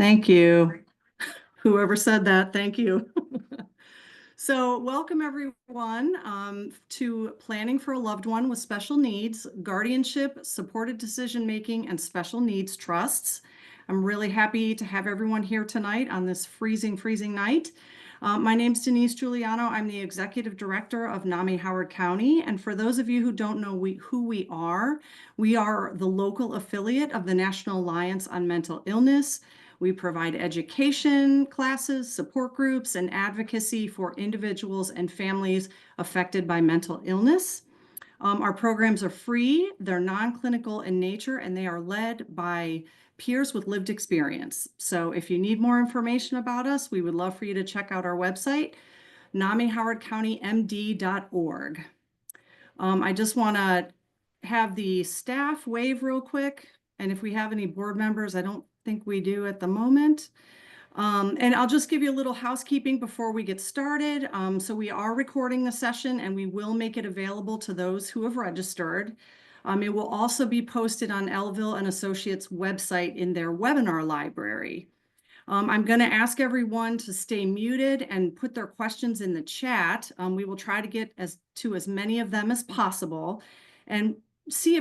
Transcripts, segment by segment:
Thank you. Whoever said that, thank you. So welcome everyone to Planning for a Loved One with Special Needs, Guardianship, Supported Decision-Making, and Special Needs Trusts. I'm really happy to have everyone here tonight on this freezing night. My name's Denise Giuliano. I'm the Executive Director of NAMI Howard County. And for those of you who don't know who we are the local affiliate of the National Alliance on Mental Illness. We provide education classes, support groups, and advocacy for individuals and families affected by mental illness. Our programs are free, they're non-clinical in nature, and they are led by peers with lived experience. So if you need more information about us, we would love for you to check out our website, namihowardcountymd.org. I just want to have the staff wave real quick. And if we have any board members, I don't think we do at the moment. And I'll just give you a little housekeeping before we get started. So we are recording the session and we will make it available to those who have registered. It will also be posted on Elville and Associates website in their webinar library. I'm going to ask everyone to stay muted and put their questions in the chat. We will try to get to as many of them as possible, and see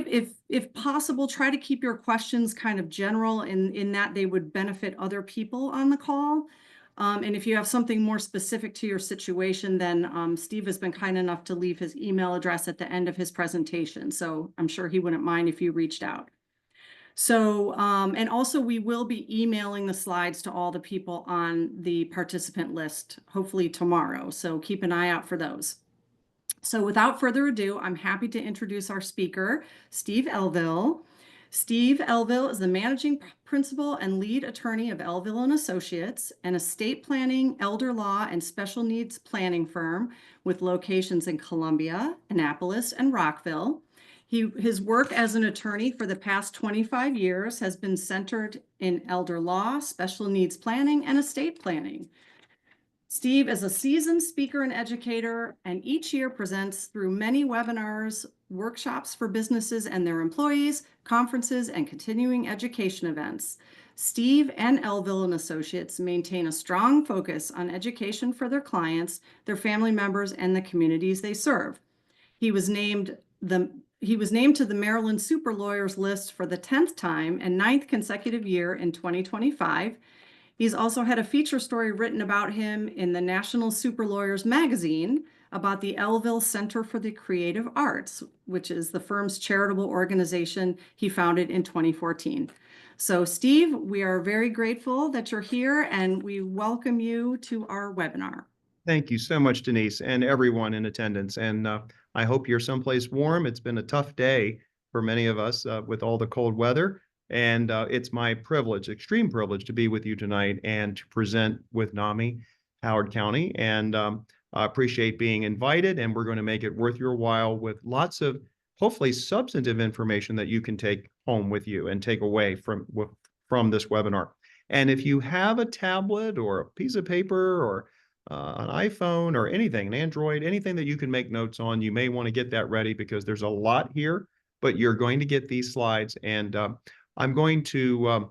if possible, try to keep your questions kind of general in that they would benefit other people on the call. And if you have something more specific to your situation, then Steve has been kind enough to leave his email address at the end of his presentation. So I'm sure he wouldn't mind if you reached out. So, and also we will be emailing the slides to all the people on the participant list, hopefully tomorrow. So keep an eye out for those. So without further ado, I'm happy to introduce our speaker, Steve Elville. Steve Elville is the managing principal and lead attorney of Elville and Associates, an estate planning, elder law, and special needs planning firm with locations in Columbia, Annapolis, and Rockville. His work as an attorney for the past 25 years has been centered in elder law, special needs planning, and estate planning. Steve is a seasoned speaker and educator, and each year presents through many webinars, workshops for businesses and their employees, conferences, and continuing education events. Steve and Elville and Associates maintain a strong focus on education for their clients, their family members, and the communities they serve. He was named to the Maryland Super Lawyers list for the 10th time and 9th consecutive year in 2025. He's also had a feature story written about him in the National Super Lawyers magazine about the Elville Center for the Creative Arts, which is the firm's charitable organization he founded in 2014. So Steve, we are very grateful that you're here and we welcome you to our webinar. Thank you so much, Denise, and everyone in attendance. And I hope you're someplace warm. It's been a tough day for many of us with all the cold weather. And it's my privilege, extreme privilege, to be with you tonight and to present with NAMI Howard County. And I appreciate being invited, and we're going to make it worth your while with lots of hopefully substantive information that you can take home with you and take away from this webinar. And if you have a tablet or a piece of paper or an iPhone or anything, an Android, anything that you can make notes on, you may want to get that ready because there's a lot here, but you're going to get these slides. And I'm going to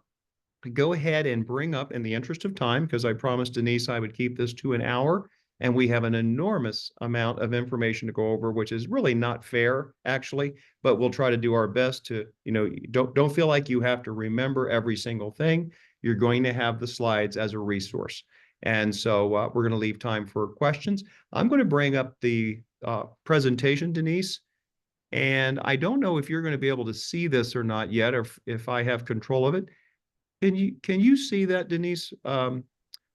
go ahead and bring up, in the interest of time, because I promised Denise I would keep this to an hour, and we have an enormous amount of information to go over, which is really not fair, actually, but we'll try to do our best to, don't feel like you have to remember every single thing. You're going to have the slides as a resource. And so we're going to leave time for questions. I'm going to bring up the presentation, Denise. And I don't know if you're going to be able to see this or not yet, or if I have control of it. Can you see that, Denise?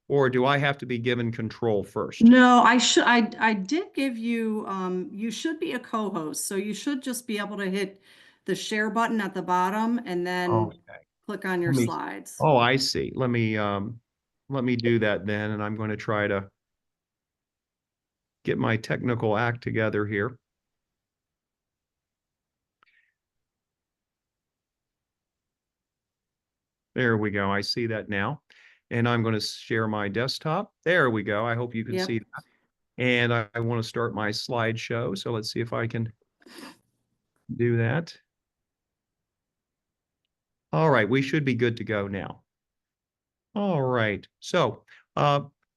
Or do I have to be given control first? No, I did give you, you should be a co-host. So you should just be able to hit the share button at the bottom and then click on your slides. Oh, I see. Let me do that then. And I'm going to try to get my technical act together here. There we go. I see that now. And I'm going to share my desktop. There we go. I hope you can see that. And I want to start my slideshow. So let's see if I can do that. All right. We should be good to go now. All right. So,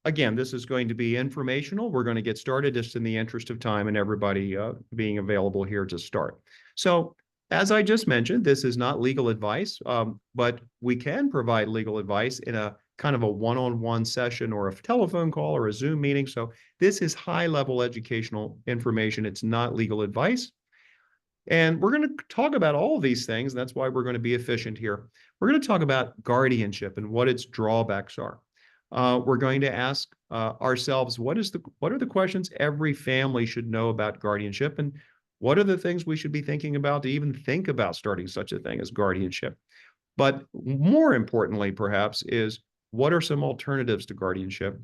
again, this is going to be informational. We're going to get started just in the interest of time and everybody being available here to start. So, as I just mentioned, this is not legal advice, but we can provide legal advice in a kind of a one-on-one session or a telephone call or a Zoom meeting. So, this is high-level educational information. It's not legal advice. And we're going to talk about all of these things. That's why we're going to be efficient here. We're going to talk about guardianship and what its drawbacks are. We're going to ask ourselves, what are the questions every family should know about guardianship, and what are the things we should be thinking about to even think about starting such a thing as guardianship? But more importantly, perhaps, is what are some alternatives to guardianship,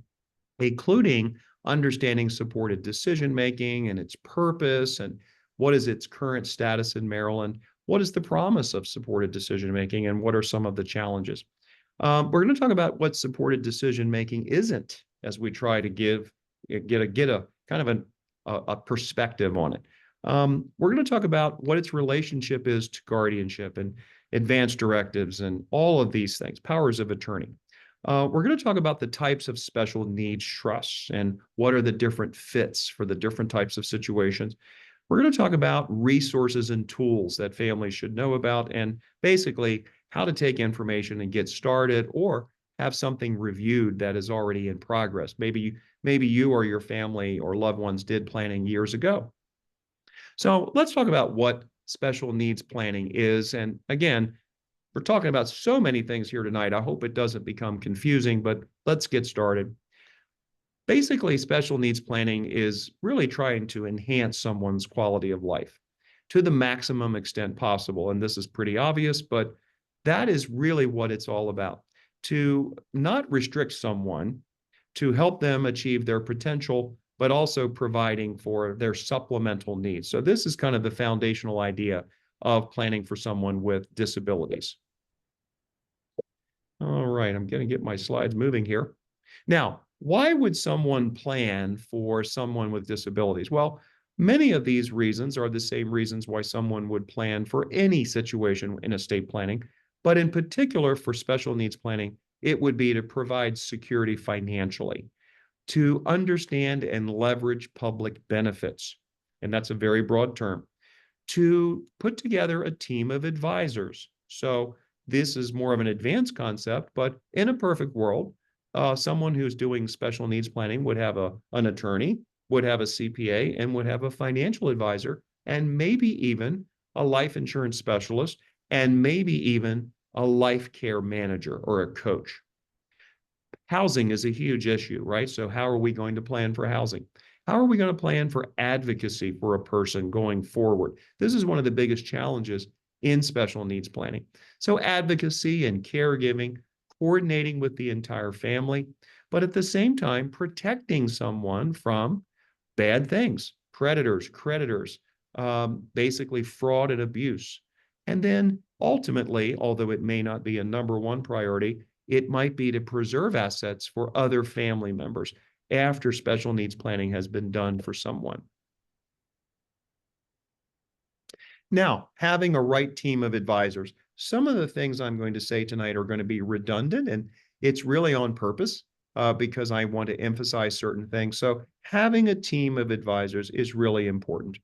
including understanding supported decision making and its purpose, and what is its current status in Maryland, what is the promise of supported decision making, and what are some of the challenges. We're going to talk about what supported decision making isn't, as we try to get a kind of a perspective on it. We're going to talk about what its relationship is to guardianship and advanced directives and all of these things, powers of attorney. We're going to talk about the types of special needs trusts and what are the different fits for the different types of situations. We're going to talk about resources and tools that families should know about, and basically how to take information and get started or have something reviewed that is already in progress. Maybe you or your family or loved ones did planning years ago. So let's talk about what special needs planning is. And again, we're talking about so many things here tonight. I hope it doesn't become confusing, but let's get started. Basically, special needs planning is really trying to enhance someone's quality of life to the maximum extent possible. And this is pretty obvious, but that is really what it's all about. To not restrict someone, to help them achieve their potential, but also providing for their supplemental needs. So this is kind of the foundational idea of planning for someone with disabilities. All right, I'm going to get my slides moving here. Now, why would someone plan for someone with disabilities? Well, many of these reasons are the same reasons why someone would plan for any situation in estate planning, but in particular for special needs planning, it would be to provide security financially, to understand and leverage public benefits, and that's a very broad term, to put together a team of advisors. So this is more of an advanced concept, but in a perfect world, someone who's doing special needs planning would have an attorney, would have a CPA, and would have a financial advisor, and maybe even a life insurance specialist, and maybe even a life care manager or a coach. Housing is a huge issue, right? So how are we going to plan for housing? How are we going to plan for advocacy for a person going forward? This is one of the biggest challenges in special needs planning. So advocacy and caregiving, coordinating with the entire family, but at the same time, protecting someone from bad things, predators, creditors, basically fraud and abuse. And then ultimately, although it may not be a number one priority, it might be to preserve assets for other family members after special needs planning has been done for someone. Now, having a right team of advisors. Some of the things I'm going to say tonight are going to be redundant, and it's really on purpose because I want to emphasize certain things. So having a team of advisors is really important.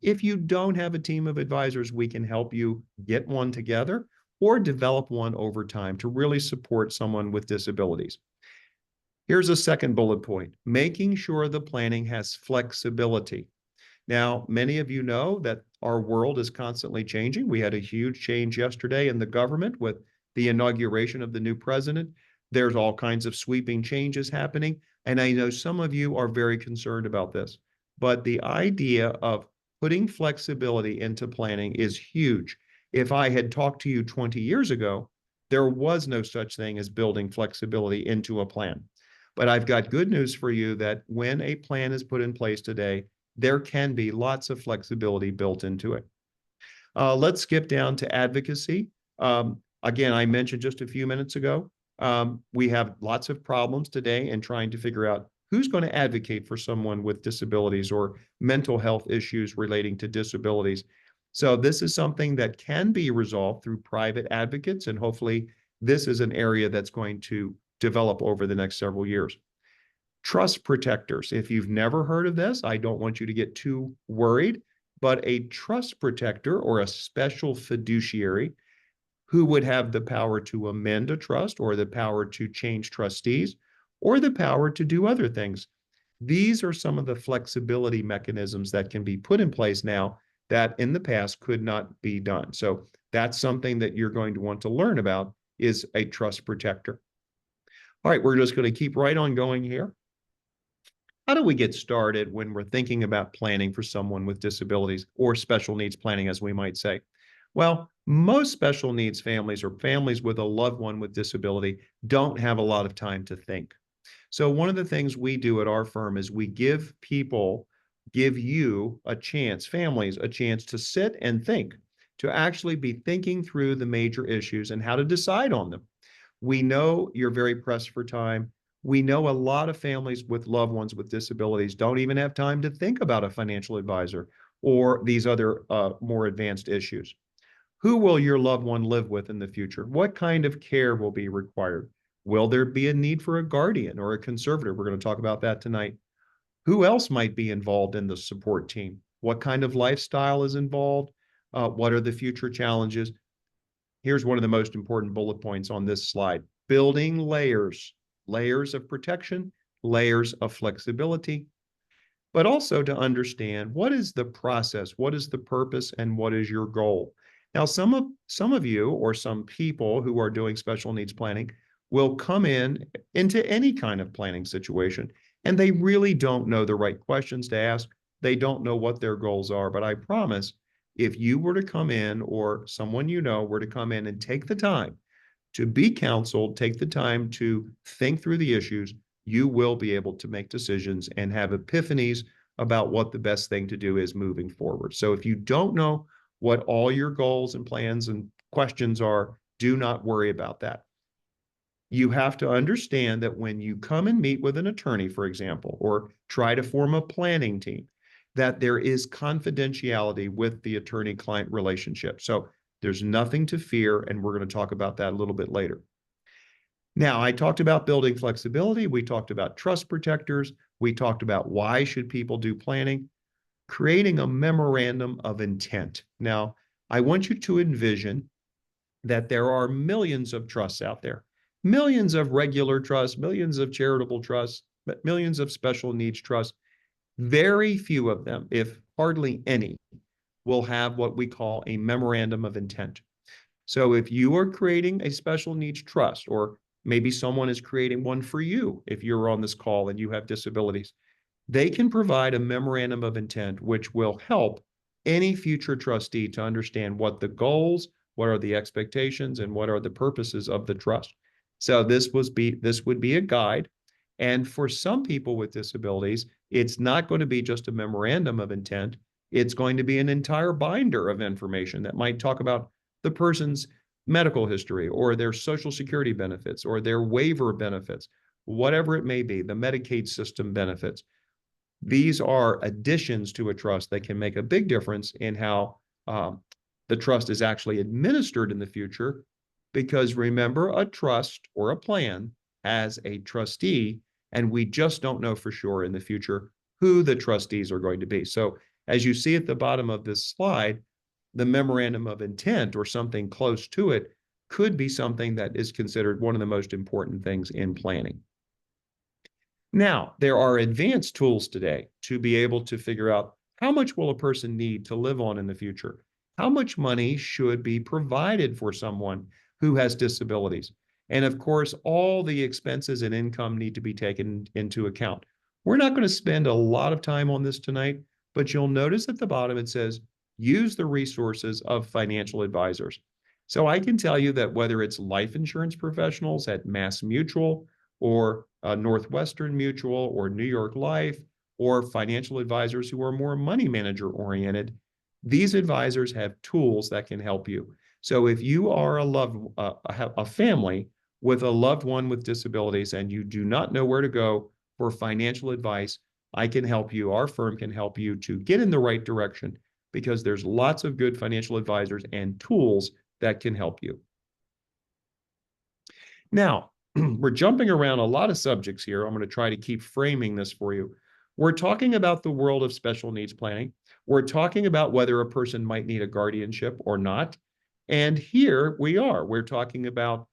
If you don't have a team of advisors, we can help you get one together or develop one over time to really support someone with disabilities. Here's a second bullet point, making sure the planning has flexibility. Now, many of you know that our world is constantly changing. We had a huge change yesterday in the government with the inauguration of the new president. There's all kinds of sweeping changes happening. And I know some of you are very concerned about this. But the idea of putting flexibility into planning is huge. If I had talked to you 20 years ago, there was no such thing as building flexibility into a plan. But I've got good news for you that when a plan is put in place today, there can be lots of flexibility built into it. Let's skip down to advocacy. Again, I mentioned just a few minutes ago, we have lots of problems today in trying to figure out who's going to advocate for someone with disabilities or mental health issues relating to disabilities. So this is something that can be resolved through private advocates, and hopefully this is an area that's going to develop over the next several years. Trust protectors. If you've never heard of this, I don't want you to get too worried, but a trust protector or a special fiduciary who would have the power to amend a trust or the power to change trustees or the power to do other things. These are some of the flexibility mechanisms that can be put in place now that in the past could not be done. So that's something that you're going to want to learn about is a trust protector. All right, we're just going to keep right on going here. How do we get started when we're thinking about planning for someone with disabilities or special needs planning, as we might say? Well, most special needs families or families with a loved one with disability don't have a lot of time to think. So one of the things we do at our firm is we give you a chance, families, a chance to sit and think, to actually be thinking through the major issues and how to decide on them. We know you're very pressed for time. We know a lot of families with loved ones with disabilities don't even have time to think about a financial advisor or these other more advanced issues. Who will your loved one live with in the future? What kind of care will be required? Will there be a need for a guardian or a conservator? We're going to talk about that tonight. Who else might be involved in the support team? What kind of lifestyle is involved? What are the future challenges? Here's one of the most important bullet points on this slide. Building layers, layers of protection, layers of flexibility, but also to understand what is the process, what is the purpose, and what is your goal. Now, some of you or some people who are doing special needs planning will come into any kind of planning situation, and they really don't know the right questions to ask. They don't know what their goals are, but I promise if you were to come in or someone you know were to come in and take the time to be counseled, take the time to think through the issues, you will be able to make decisions and have epiphanies about what the best thing to do is moving forward. So if you don't know what all your goals and plans and questions are, do not worry about that. You have to understand that when you come and meet with an attorney, for example, or try to form a planning team, that there is confidentiality with the attorney-client relationship. So there's nothing to fear, and we're going to talk about that a little bit later. Now, I talked about building flexibility. We talked about trust protectors. We talked about why should people do planning, creating a memorandum of intent. Now, I want you to envision that there are millions of trusts out there, millions of regular trusts, millions of charitable trusts, millions of special needs trusts. Very few of them, if hardly any, will have what we call a memorandum of intent. So if you are creating a special needs trust, or maybe someone is creating one for you, if you're on this call and you have disabilities, they can provide a memorandum of intent, which will help any future trustee to understand what the goals, what are the expectations, and what are the purposes of the trust. So this would be a guide. And for some people with disabilities, it's not going to be just a memorandum of intent. It's going to be an entire binder of information that might talk about the person's medical history or their Social Security benefits or their waiver benefits, whatever it may be, the Medicaid system benefits. These are additions to a trust that can make a big difference in how the trust is actually administered in the future. Because remember, a trust or a plan has a trustee, and we just don't know for sure in the future who the trustees are going to be. So as you see at the bottom of this slide, the memorandum of intent or something close to it could be something that is considered one of the most important things in planning. Now, there are advanced tools today to be able to figure out how much will a person need to live on in the future? How much money should be provided for someone who has disabilities? And of course, all the expenses and income need to be taken into account. We're not going to spend a lot of time on this tonight, but you'll notice at the bottom it says, use the resources of financial advisors. So I can tell you that whether it's life insurance professionals at Mass Mutual or Northwestern Mutual or New York Life or financial advisors who are more money manager oriented, these advisors have tools that can help you. So if you are a family with a loved one with disabilities and you do not know where to go for financial advice, I can help you. Our firm can help you to get in the right direction because there's lots of good financial advisors and tools that can help you. Now, we're jumping around a lot of subjects here. I'm going to try to keep framing this for you. We're talking about the world of special needs planning. We're talking about whether a person might need a guardianship or not. And here we are. We're talking about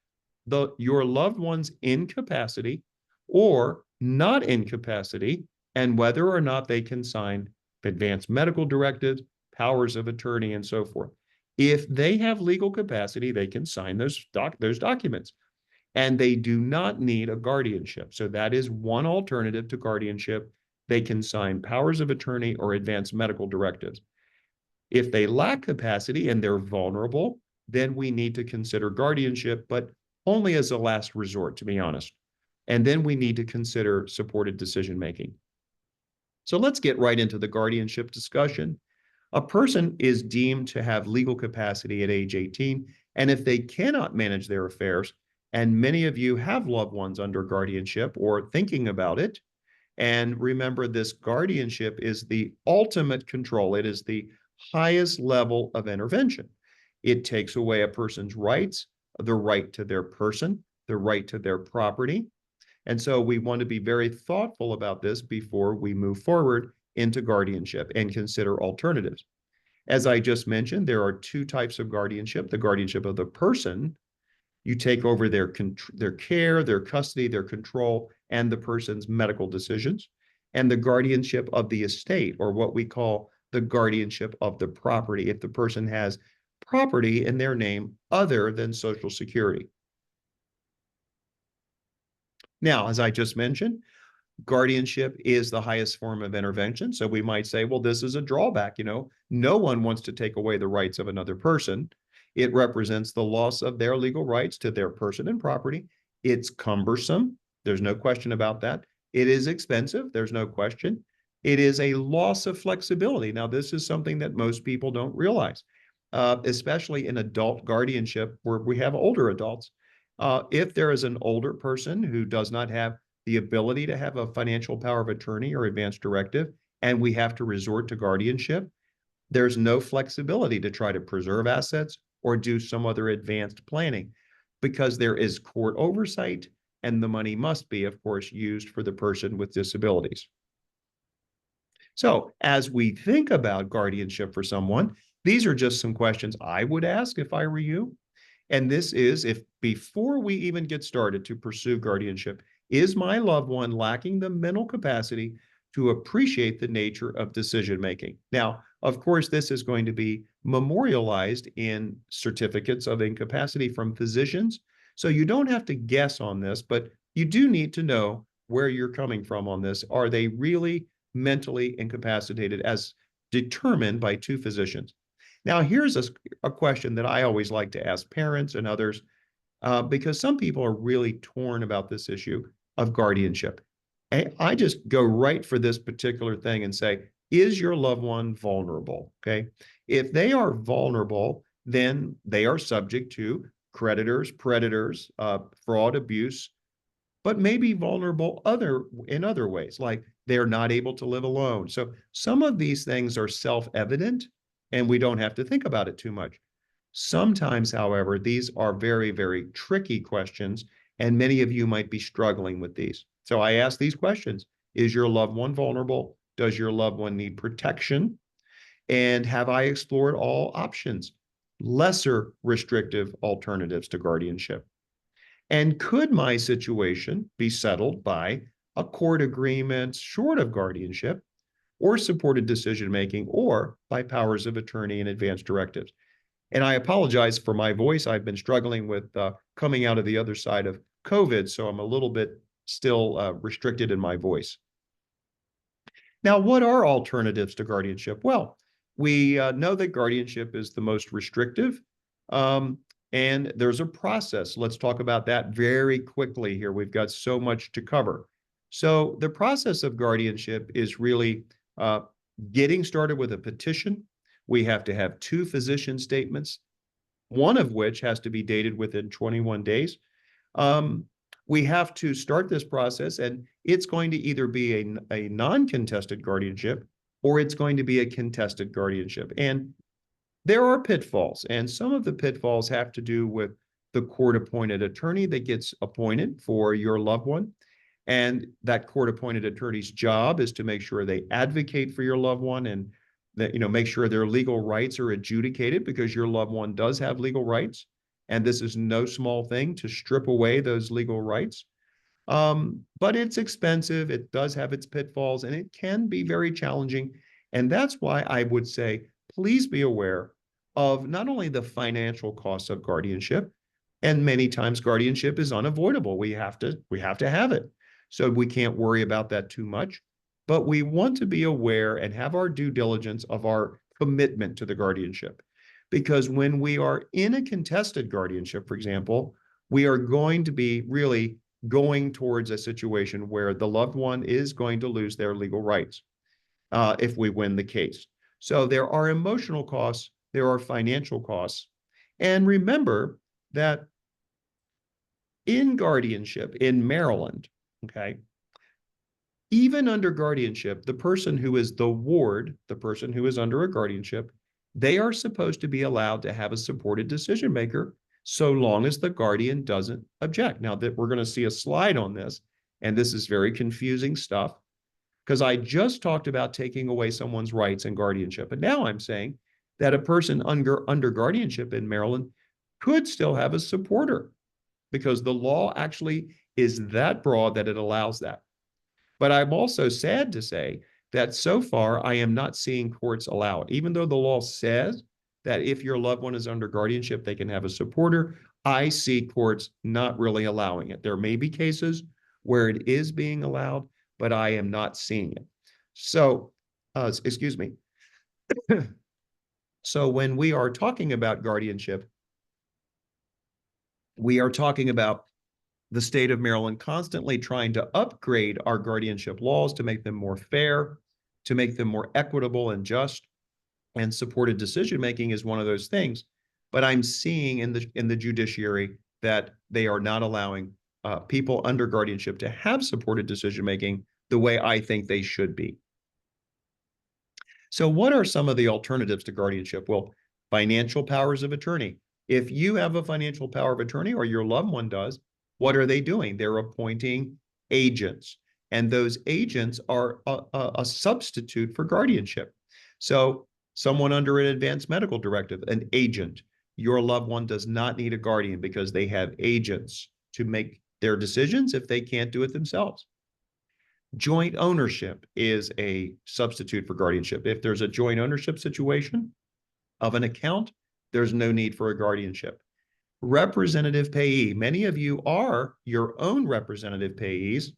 your loved one's incapacity or not incapacity, and whether or not they can sign advanced medical directives, powers of attorney, and so forth. If they have legal capacity, they can sign those documents, and they do not need a guardianship. So that is one alternative to guardianship. They can sign powers of attorney or advanced medical directives. If they lack capacity and they're vulnerable, then we need to consider guardianship, but only as a last resort, to be honest. And then we need to consider supported decision-making. So let's get right into the guardianship discussion. A person is deemed to have legal capacity at age 18, and if they cannot manage their affairs, and many of you have loved ones under guardianship or thinking about it, and remember, this guardianship is the ultimate control. It is the highest level of intervention. It takes away a person's rights, the right to their person, the right to their property. And so we want to be very thoughtful about this before we move forward into guardianship and consider alternatives. As I just mentioned, there are two types of guardianship: the guardianship of the person. You take over their care, their custody, their control, and the person's medical decisions, and the guardianship of the estate, or what we call the guardianship of the property, if the person has property in their name other than Social Security. Now, as I just mentioned, guardianship is the highest form of intervention. So we might say, well, this is a drawback. No one wants to take away the rights of another person. It represents the loss of their legal rights to their person and property. It's cumbersome. There's no question about that. It is expensive. There's no question. It is a loss of flexibility. Now, this is something that most people don't realize, especially in adult guardianship where we have older adults. If there is an older person who does not have the ability to have a financial power of attorney or advanced directive, and we have to resort to guardianship, there's no flexibility to try to preserve assets or do some other advanced planning, because there is court oversight and the money must be, of course, used for the person with disabilities. So as we think about guardianship for someone, these are just some questions I would ask if I were you. And this is, if before we even get started to pursue guardianship, is my loved one lacking the mental capacity to appreciate the nature of decision-making? Now, of course, this is going to be memorialized in certificates of incapacity from physicians. So you don't have to guess on this, but you do need to know where you're coming from on this. Are they really mentally incapacitated as determined by two physicians? Now, here's a question that I always like to ask parents and others, because some people are really torn about this issue of guardianship. I just go right for this particular thing and say, is your loved one vulnerable? Okay. If they are vulnerable, then they are subject to creditors, predators, fraud, abuse, but maybe vulnerable in other ways, like they're not able to live alone. So some of these things are self-evident and we don't have to think about it too much. Sometimes, however, these are very, very tricky questions, and many of you might be struggling with these. So I ask these questions. Is your loved one vulnerable? Does your loved one need protection? And have I explored all options, lesser restrictive alternatives to guardianship? And could my situation be settled by a court agreement short of guardianship, or supported decision-making, or by powers of attorney and advanced directives? And I apologize for my voice. I've been struggling with coming out of the other side of COVID, so I'm a little bit still restricted in my voice. Now, what are alternatives to guardianship? Well, we know that guardianship is the most restrictive, and there's a process. Let's talk about that very quickly here. We've got so much to cover. So the process of guardianship is really getting started with a petition. We have to have two physician statements, one of which has to be dated within 21 days. We have to start this process, and it's going to either be a non-contested guardianship or it's going to be a contested guardianship. And there are pitfalls, and some of the pitfalls have to do with the court-appointed attorney that gets appointed for your loved one. And that court-appointed attorney's job is to make sure they advocate for your loved one and that, make sure their legal rights are adjudicated, because your loved one does have legal rights. And this is no small thing to strip away those legal rights. But it's expensive. It does have its pitfalls, and it can be very challenging. And that's why I would say, please be aware of not only the financial costs of guardianship, and many times guardianship is unavoidable. We have to have it. So we can't worry about that too much, but we want to be aware and have our due diligence of our commitment to the guardianship. Because when we are in a contested guardianship, for example, we are going to be really going towards a situation where the loved one is going to lose their legal rights if we win the case. So there are emotional costs, there are financial costs. And remember that in guardianship in Maryland, okay, even under guardianship, the person who is the ward, the person who is under a guardianship, they are supposed to be allowed to have a supported decision maker so long as the guardian doesn't object. Now, that we're going to see a slide on this, and this is very confusing stuff, because I just talked about taking away someone's rights in guardianship, and now I'm saying that a person under guardianship in Maryland could still have a supporter, because the law actually is that broad that it allows that. But I'm also sad to say that so far I am not seeing courts allow it. Even though the law says that if your loved one is under guardianship, they can have a supporter, I see courts not really allowing it. There may be cases where it is being allowed, but I am not seeing it. So, excuse me. So when we are talking about guardianship, we are talking about the state of Maryland constantly trying to upgrade our guardianship laws to make them more fair, to make them more equitable and just. And supported decision-making is one of those things. But I'm seeing in the judiciary that they are not allowing people under guardianship to have supported decision-making the way I think they should be. So what are some of the alternatives to guardianship? Well, financial powers of attorney. If you have a financial power of attorney or your loved one does, what are they doing? They're appointing agents, and those agents are a substitute for guardianship. So someone under an advanced medical directive, an agent, your loved one does not need a guardian because they have agents to make their decisions if they can't do it themselves. Joint ownership is a substitute for guardianship. If there's a joint ownership situation of an account, there's no need for a guardianship. Representative payee. Many of you are your own representative payees,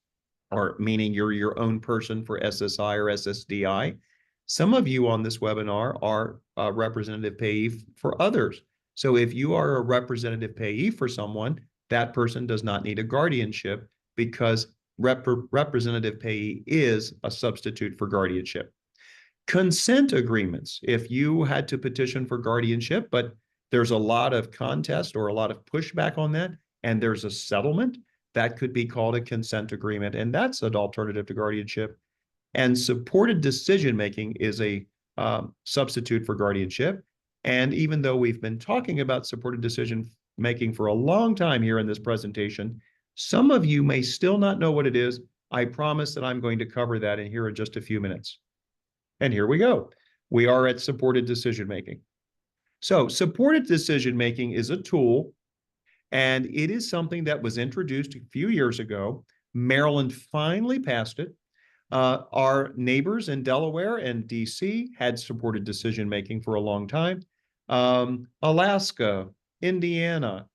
or meaning you're your own person for SSI or SSDI. Some of you on this webinar are a representative payee for others. So if you are a representative payee for someone, that person does not need a guardianship because representative payee is a substitute for guardianship. Consent agreements. If you had to petition for guardianship, but there's a lot of contest or a lot of pushback on that, and there's a settlement, that could be called a consent agreement, and that's an alternative to guardianship. And supported decision-making is a substitute for guardianship. And even though we've been talking about supported decision-making for a long time here in this presentation, some of you may still not know what it is. I promise that I'm going to cover that in here in just a few minutes. And here we go. We are at supported decision-making. So supported decision-making is a tool, and it is something that was introduced a few years ago. Maryland finally passed it. Our neighbors in Delaware and DC had supported decision-making for a long time. Alaska, Indiana,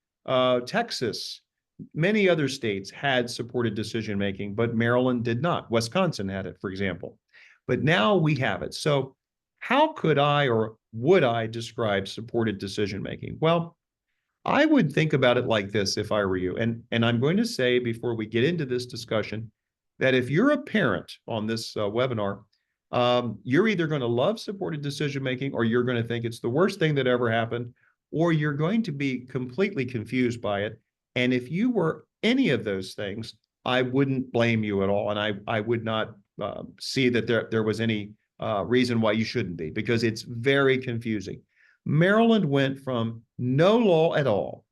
Texas, many other states had supported decision-making, but Maryland did not. Wisconsin had it, for example. But now we have it. So how could I or would I describe supported decision-making? Well, I would think about it like this if I were you. And I'm going to say before we get into this discussion that if you're a parent on this webinar, you're either going to love supported decision-making or you're going to think it's the worst thing that ever happened, or you're going to be completely confused by it. And if you were any of those things, I wouldn't blame you at all. And I would not see that there was any reason why you shouldn't be, because it's very confusing. Maryland went from no law at all,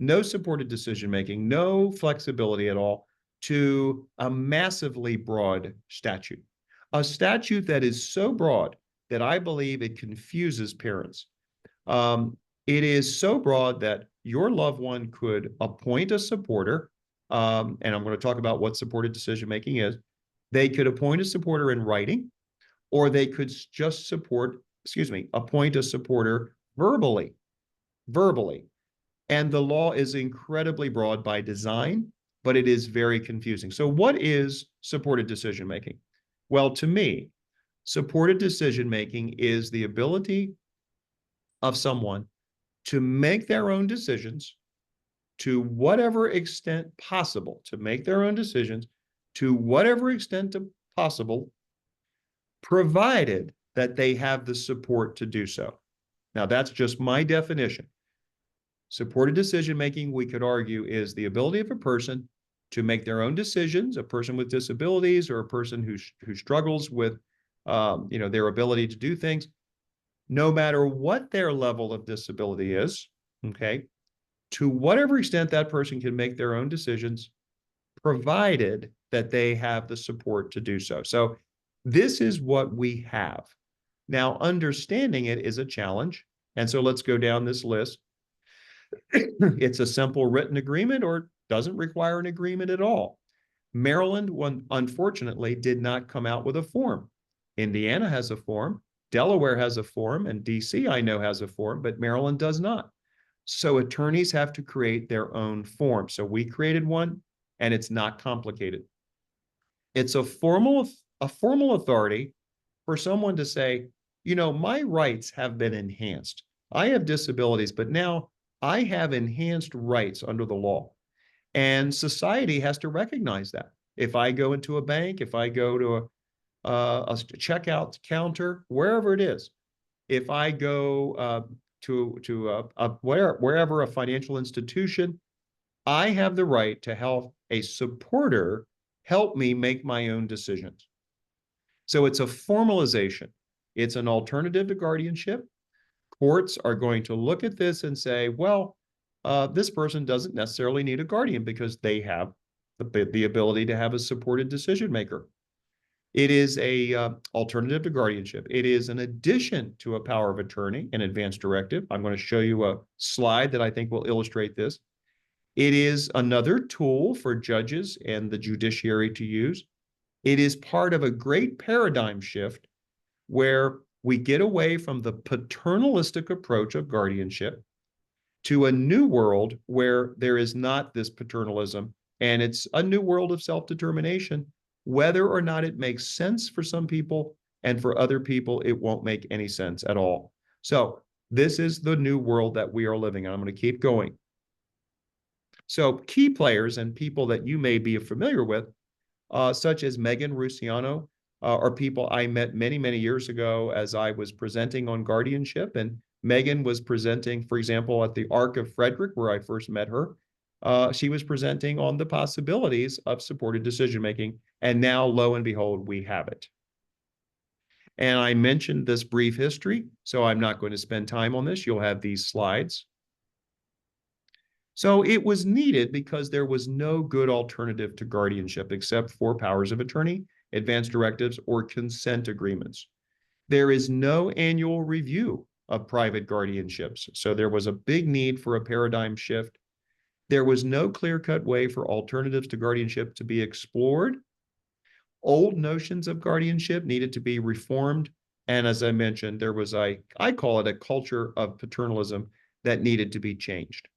no supported decision-making, no flexibility at all, to a massively broad statute. A statute that is so broad that I believe it confuses parents. It is so broad that your loved one could appoint a supporter, and I'm going to talk about what supported decision-making is. They could appoint a supporter in writing, or they could just appoint a supporter verbally. And the law is incredibly broad by design, but it is very confusing. So what is supported decision-making? Well, to me, supported decision-making is the ability of someone to make their own decisions to whatever extent possible, to make their own decisions to whatever extent possible, provided that they have the support to do so. Now, that's just my definition. Supported decision-making, we could argue, is the ability of a person to make their own decisions, a person with disabilities or a person who struggles with their ability to do things, no matter what their level of disability is, okay, to whatever extent that person can make their own decisions, provided that they have the support to do so. So this is what we have. Now, understanding it is a challenge. And so let's go down this list. It's a simple written agreement or doesn't require an agreement at all. Maryland, unfortunately, did not come out with a form. Indiana has a form. Delaware has a form, and DC, I know, has a form, but Maryland does not. So attorneys have to create their own form. So we created one, and it's not complicated. It's a formal authority for someone to say, my rights have been enhanced. I have disabilities, but now I have enhanced rights under the law. And society has to recognize that. If I go into a bank, if I go to a checkout counter, wherever it is, if I go wherever a financial institution, I have the right to help a supporter help me make my own decisions. So it's a formalization. It's an alternative to guardianship. Courts are going to look at this and say, well, this person doesn't necessarily need a guardian because they have the ability to have a supported decision maker. It is a alternative to guardianship. It is an addition to a power of attorney, an advance directive. I'm going to show you a slide that I think will illustrate this. It is another tool for judges and the judiciary to use. It is part of a great paradigm shift where we get away from the paternalistic approach of guardianship to a new world where there is not this paternalism, and it's a new world of self-determination, whether or not it makes sense for some people, and for other people, it won't make any sense at all. So this is the new world that we are living in. I'm going to keep going. So key players and people that you may be familiar with, such as Megan Rusiano, are people I met many, many years ago as I was presenting on guardianship. And Megan was presenting, for example, at the Arc of Frederick, where I first met her. She was presenting on the possibilities of supported decision-making. And now, lo and behold, we have it. And I mentioned this brief history, so I'm not going to spend time on this. You'll have these slides. So it was needed because there was no good alternative to guardianship except for powers of attorney, advance directives, or consent agreements. There is no annual review of private guardianships, so there was a big need for a paradigm shift. There was no clear-cut way for alternatives to guardianship to be explored. Old notions of guardianship needed to be reformed, and as I mentioned, there was I call it a culture of paternalism that needed to be changed.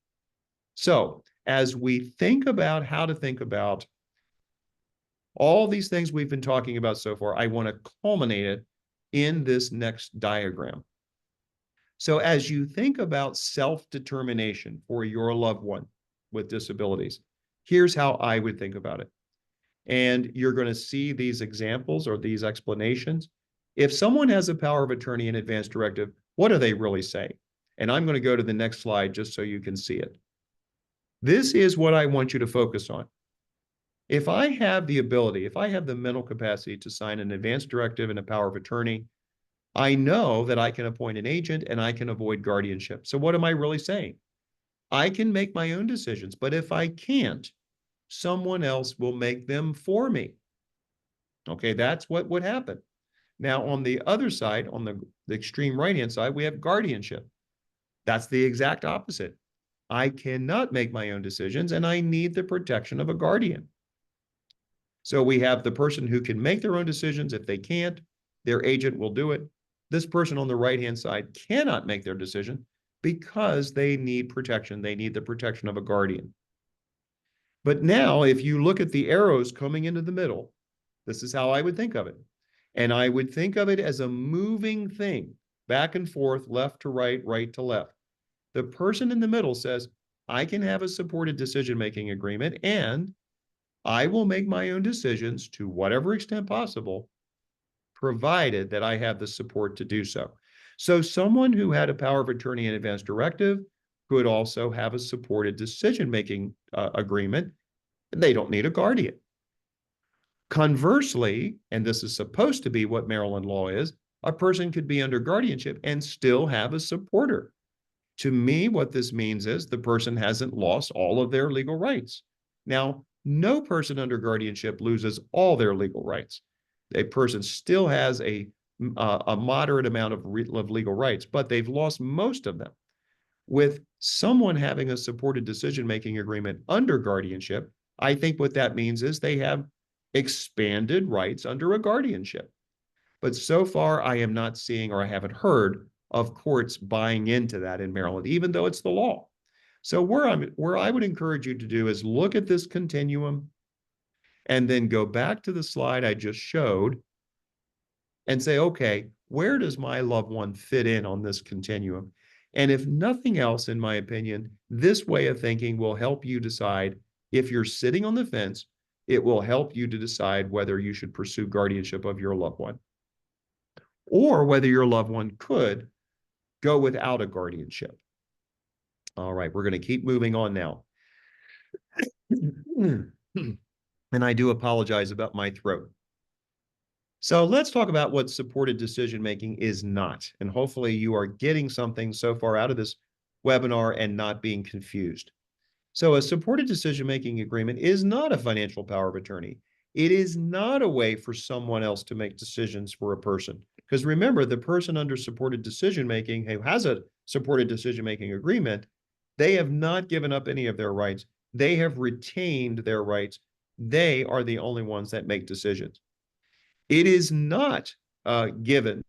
So as we think about how to think about all these things we've been talking about so far, I want to culminate it in this next diagram. So as you think about self-determination for your loved one with disabilities, here's how I would think about it. And you're going to see these examples or these explanations. If someone has a power of attorney and advance directive, what do they really say? And I'm going to go to the next slide just so you can see it. This is what I want you to focus on. If I have the ability, if I have the mental capacity to sign an advance directive and a power of attorney, I know that I can appoint an agent and I can avoid guardianship. So what am I really saying? I can make my own decisions, but if I can't, someone else will make them for me. Okay, that's what would happen. Now, on the other side, on the extreme right-hand side, we have guardianship. That's the exact opposite. I cannot make my own decisions, and I need the protection of a guardian. So we have the person who can make their own decisions. If they can't, their agent will do it. This person on the right-hand side cannot make their decision because they need protection. They need the protection of a guardian. But now, if you look at the arrows coming into the middle, this is how I would think of it. And I would think of it as a moving thing, back and forth, left to right, right to left. The person in the middle says, I can have a supported decision-making agreement, and I will make my own decisions to whatever extent possible, provided that I have the support to do so. So someone who had a power of attorney and advance directive could also have a supported decision-making agreement. They don't need a guardian. Conversely, and this is supposed to be what Maryland law is, a person could be under guardianship and still have a supporter. To me, what this means is the person hasn't lost all of their legal rights. Now, no person under guardianship loses all their legal rights. A person still has a moderate amount of legal rights, but they've lost most of them. With someone having a supported decision-making agreement under guardianship, I think what that means is they have expanded rights under a guardianship. But so far, I am not seeing, or I haven't heard of courts buying into that in Maryland, even though it's the law. So where I would encourage you to do is look at this continuum and then go back to the slide I just showed and say, okay, where does my loved one fit in on this continuum? And if nothing else, in my opinion, this way of thinking will help you decide if you're sitting on the fence. It will help you to decide whether you should pursue guardianship of your loved one or whether your loved one could go without a guardianship. All right, we're going to keep moving on now. And I do apologize about my throat. So let's talk about what supported decision-making is not. And hopefully you are getting something so far out of this webinar and not being confused. So a supported decision-making agreement is not a financial power of attorney. It is not a way for someone else to make decisions for a person. Because remember, the person under supported decision-making who has a supported decision-making agreement, they have not given up any of their rights. They have retained their rights. They are the only ones that make decisions. It is not giving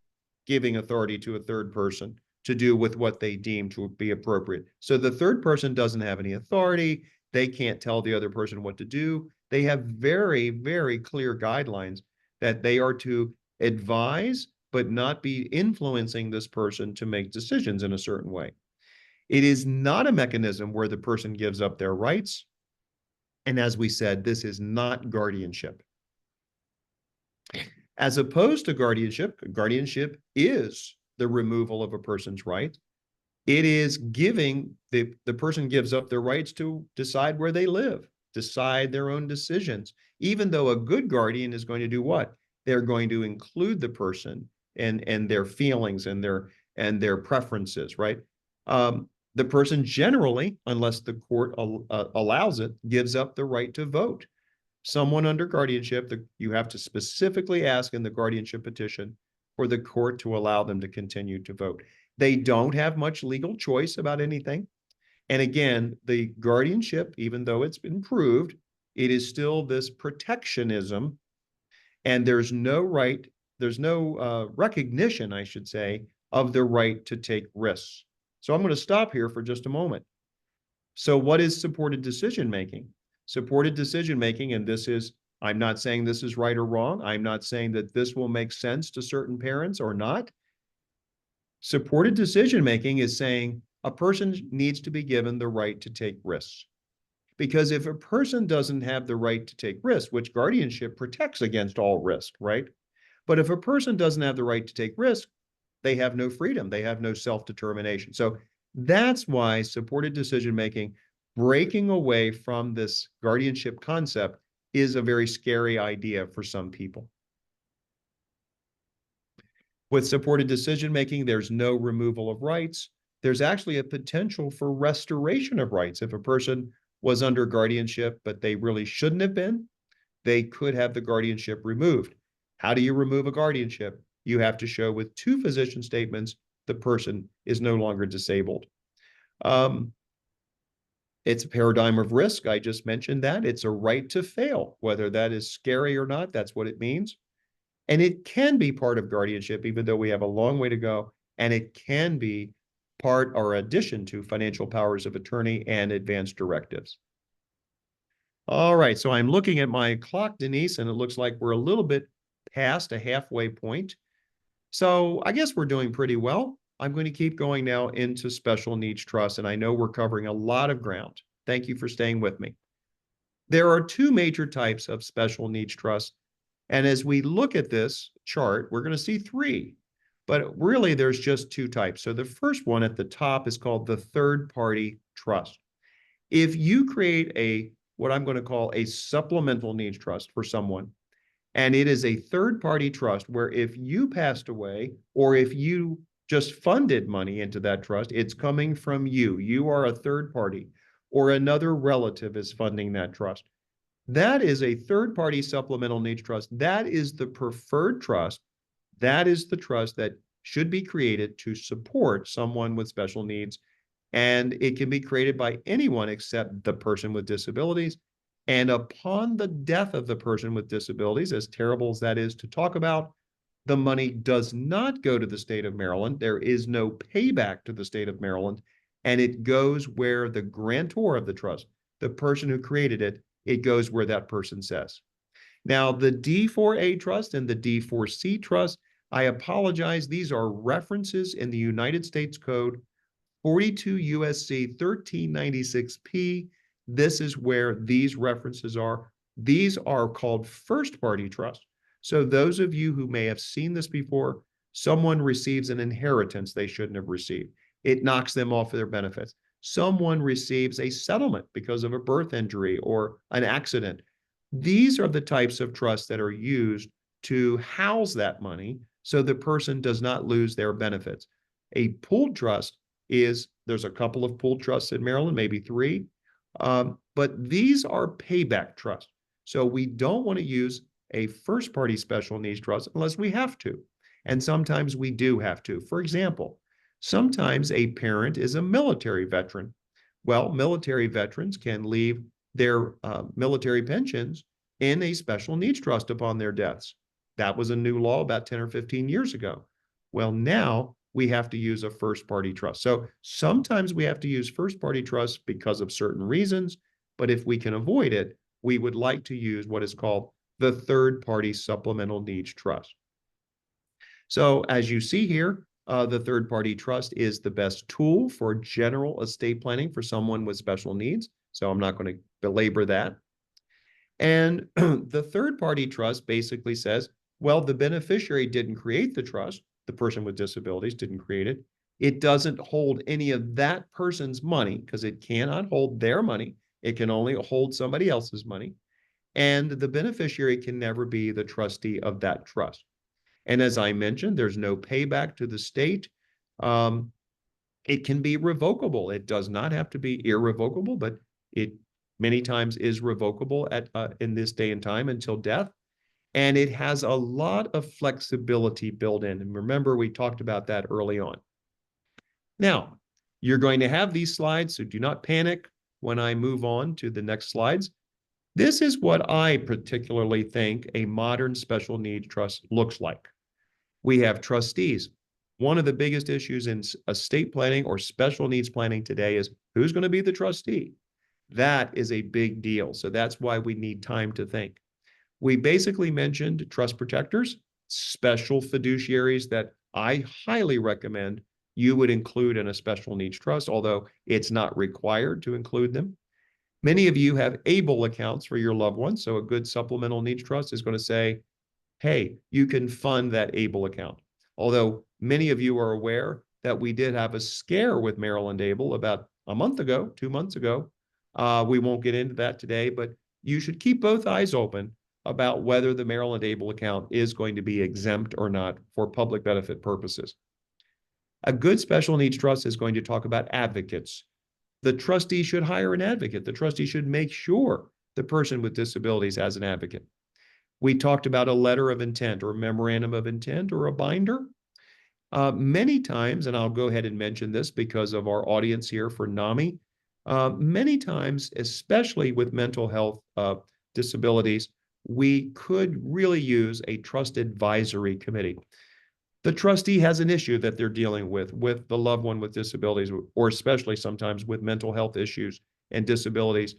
authority to a third person to do with what they deem to be appropriate. So the third person doesn't have any authority. They can't tell the other person what to do. They have very, very clear guidelines that they are to advise, but not be influencing this person to make decisions in a certain way. It is not a mechanism where the person gives up their rights. And as we said, this is not guardianship. As opposed to guardianship, guardianship is the removal of a person's right. It is giving, the person gives up their rights to decide where they live, decide their own decisions, even though a good guardian is going to do what? They're going to include the person and their feelings and their preferences, right? The person generally, unless the court allows it, gives up the right to vote. Someone under guardianship, you have to specifically ask in the guardianship petition for the court to allow them to continue to vote. They don't have much legal choice about anything. And again, the guardianship, even though it's been proved, it is still this protectionism, and there's no right, there's no recognition, I should say, of the right to take risks. So I'm going to stop here for just a moment. So what is supported decision-making? Supported decision-making, and this is, I'm not saying this is right or wrong. I'm not saying that this will make sense to certain parents or not. Supported decision-making is saying a person needs to be given the right to take risks. Because if a person doesn't have the right to take risks, which guardianship protects against all risk, right? But if a person doesn't have the right to take risks, they have no freedom. They have no self-determination. So that's why supported decision-making, breaking away from this guardianship concept, is a very scary idea for some people. With supported decision-making, there's no removal of rights. there's actually a potential for restoration of rights. If a person was under guardianship, but they really shouldn't have been, they could have the guardianship removed. How do you remove a guardianship? You have to show with 2 physician statements the person is no longer disabled. It's a paradigm of risk. I just mentioned that. It's a right to fail. Whether that is scary or not, that's what it means. And it can be part of guardianship, even though we have a long way to go. And it can be part or addition to financial powers of attorney and advanced directives. All right, so I'm looking at my clock, Denise, and it looks like we're a little bit past a halfway point. So I guess we're doing pretty well. I'm going to keep going now into special needs trust, and I know we're covering a lot of ground. Thank you for staying with me. There are 2 major types of special needs trust, and as we look at this chart, we're going to see 3, but really there's just 2 types. So the first one at the top is called the third-party trust. If you create what I'm going to call a supplemental needs trust for someone, and it is a third-party trust where if you passed away or if you just funded money into that trust, it's coming from you. You are a third party, or another relative is funding that trust. That is a third-party supplemental needs trust. That is the preferred trust. That is the trust that should be created to support someone with special needs. And it can be created by anyone except the person with disabilities. And upon the death of the person with disabilities, as terrible as that is to talk about, the money does not go to the state of Maryland. There is no payback to the state of Maryland, and it goes where the grantor of the trust, the person who created it, it goes where that person says. Now, the D4A trust and the D4C trust, I apologize, these are references in the United States Code 42 USC 1396P. This is where these references are. These are called first-party trust. So those of you who may have seen this before, someone receives an inheritance they shouldn't have received. It knocks them off of their benefits. Someone receives a settlement because of a birth injury or an accident. These are the types of trusts that are used to house that money so the person does not lose their benefits. A pooled trust there's a couple of pooled trusts in Maryland, maybe 3, but these are payback trusts. So we don't want to use a first-party special needs trust unless we have to. And sometimes we do have to. For example, sometimes a parent is a military veteran. Well, military veterans can leave their military pensions in a special needs trust upon their deaths. That was a new law about 10 or 15 years ago. Well, now we have to use a first-party trust. So sometimes we have to use first-party trusts because of certain reasons, but if we can avoid it, we would like to use what is called the third-party supplemental needs trust. So as you see here, the third-party trust is the best tool for general estate planning for someone with special needs. So I'm not going to belabor that. And the third-party trust basically says, well, the beneficiary didn't create the trust. The person with disabilities didn't create it. It doesn't hold any of that person's money because it cannot hold their money. It can only hold somebody else's money. And the beneficiary can never be the trustee of that trust. And as I mentioned, there's no payback to the state. It can be revocable. It does not have to be irrevocable, but it many times is revocable in this day and time until death. And it has a lot of flexibility built in. And remember, we talked about that early on. Now, you're going to have these slides, so do not panic when I move on to the next slides. This is what I particularly think a modern special needs trust looks like. We have trustees. One of the biggest issues in estate planning or special needs planning today is who's going to be the trustee. That is a big deal. So that's why we need time to think. We basically mentioned trust protectors, special fiduciaries that I highly recommend you would include in a special needs trust, although it's not required to include them. Many of you have ABLE accounts for your loved ones. So a good supplemental needs trust is going to say, hey, you can fund that ABLE account. Although many of you are aware that we did have a scare with Maryland ABLE about a month ago, 2 months ago. We won't get into that today, but you should keep both eyes open about whether the Maryland ABLE account is going to be exempt or not for public benefit purposes. A good special needs trust is going to talk about advocates. The trustee should hire an advocate. The trustee should make sure the person with disabilities has an advocate. We talked about a letter of intent or a memorandum of intent or a binder. Many times, and I'll go ahead and mention this because of our audience here for NAMI, many times, especially with mental health disabilities, we could really use a trust advisory committee. The trustee has an issue that they're dealing with the loved one with disabilities, or especially sometimes with mental health issues and disabilities.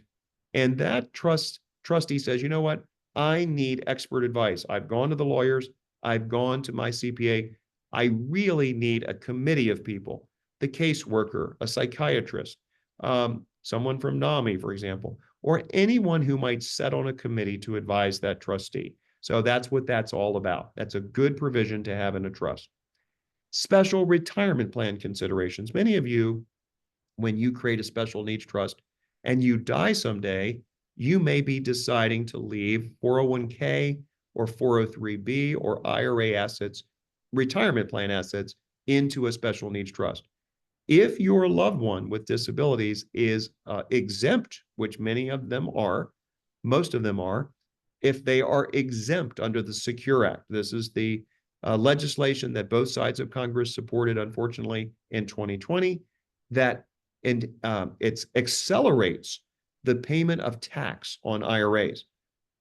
And that trustee says, you know what? I need expert advice. I've gone to the lawyers. I've gone to my CPA. I really need a committee of people, the caseworker, a psychiatrist, someone from NAMI, for example, or anyone who might sit on a committee to advise that trustee. So that's what that's all about. That's a good provision to have in a trust. Special retirement plan considerations. Many of you, when you create a special needs trust and you die someday, you may be deciding to leave 401k or 403b or IRA assets, retirement plan assets, into a special needs trust. If your loved one with disabilities is exempt, which many of them are, most of them are, if they are exempt under the Secure Act, this is the legislation that both sides of Congress supported, unfortunately, in 2020, that it accelerates the payment of tax on IRAs.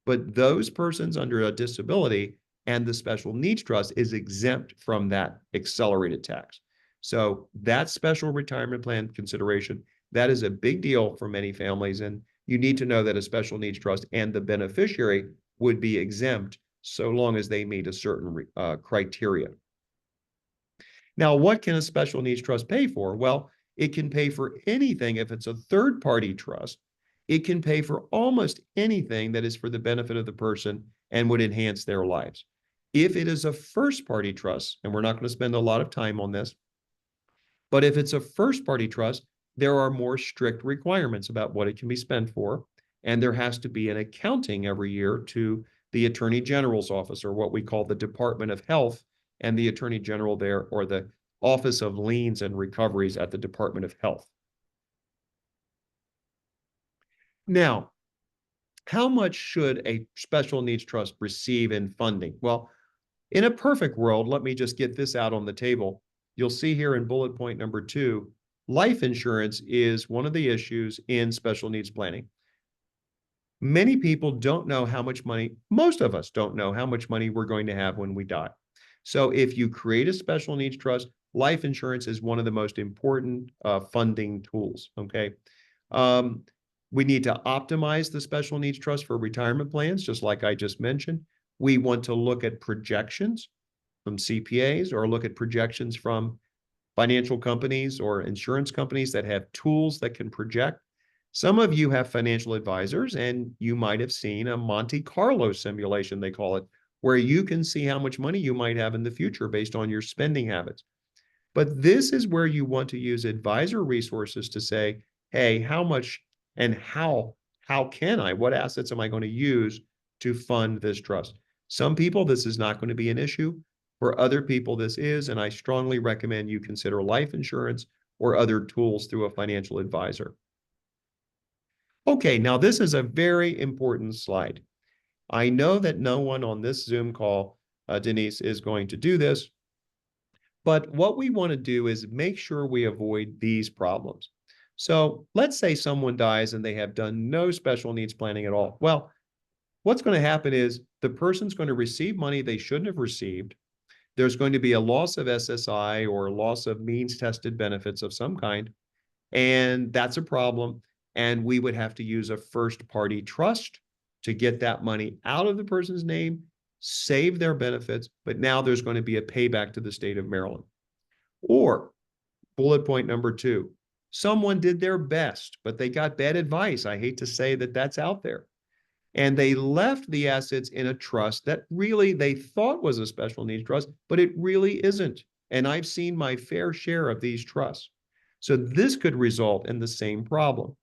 But those persons under a disability and the special needs trust is exempt from that accelerated tax. So that special retirement plan consideration, that is a big deal for many families. And you need to know that a special needs trust and the beneficiary would be exempt so long as they meet a certain criteria. Now, what can a special needs trust pay for? Well, it can pay for anything if it's a third-party trust. It can pay for almost anything that is for the benefit of the person and would enhance their lives. If it is a first-party trust, and we're not going to spend a lot of time on this, but if it's a first-party trust, there are more strict requirements about what it can be spent for, and there has to be an accounting every year to the Attorney General's office, or what we call the Department of Health, and the Attorney General there, or the Office of Liens and Recoveries at the Department of Health. Now, how much should a special needs trust receive in funding? Well, in a perfect world, let me just get this out on the table. You'll see here in bullet point number 2, life insurance is one of the issues in special needs planning. Many people don't know how much money, most of us don't know how much money we're going to have when we die. So if you create a special needs trust, life insurance is one of the most important funding tools, okay? We need to optimize the special needs trust for retirement plans, just like I just mentioned. We want to look at projections from CPAs or look at projections from financial companies or insurance companies that have tools that can project. Some of you have financial advisors, and you might have seen a Monte Carlo simulation, they call it, where you can see how much money you might have in the future based on your spending habits. But this is where you want to use advisor resources to say, hey, how much and how can I, what assets am I going to use to fund this trust? Some people, this is not going to be an issue. For other people, this is, and I strongly recommend you consider life insurance or other tools through a financial advisor. Okay, now this is a very important slide. I know that no one on this Zoom call, Denise, is going to do this, but what we want to do is make sure we avoid these problems. So let's say someone dies and they have done no special needs planning at all. Well, what's going to happen is the person's going to receive money they shouldn't have received. There's going to be a loss of SSI or loss of means tested benefits of some kind, and that's a problem. And we would have to use a first party trust to get that money out of the person's name, save their benefits, but now there's going to be a payback to the state of Maryland. Or bullet point number 2, someone did their best, but they got bad advice. I hate to say that that's out there. And they left the assets in a trust that really they thought was a special needs trust, but it really isn't. And I've seen my fair share of these trusts. So this could result in the same problem.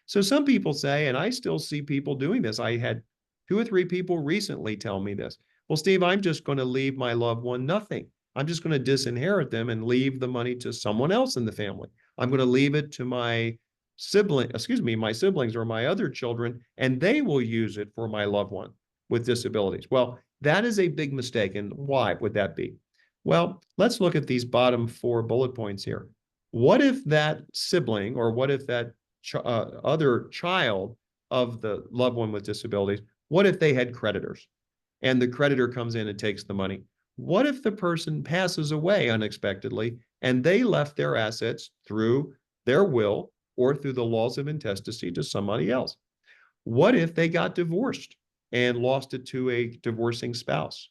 So some people say, and I still see people doing this. I had 2 or 3 people recently tell me this. Well, Steve, I'm just going to leave my loved one nothing. I'm just going to disinherit them and leave the money to someone else in the family. I'm going to leave it to my my siblings or my other children, and they will use it for my loved one with disabilities. Well, that is a big mistake. And why would that be? Well, let's look at these bottom 4 bullet points here. What if that sibling, or what if that other child of the loved one with disabilities, what if they had creditors and the creditor comes in and takes the money? What if the person passes away unexpectedly and they left their assets through their will or through the laws of intestacy to somebody else? What if they got divorced and lost it to a divorcing spouse?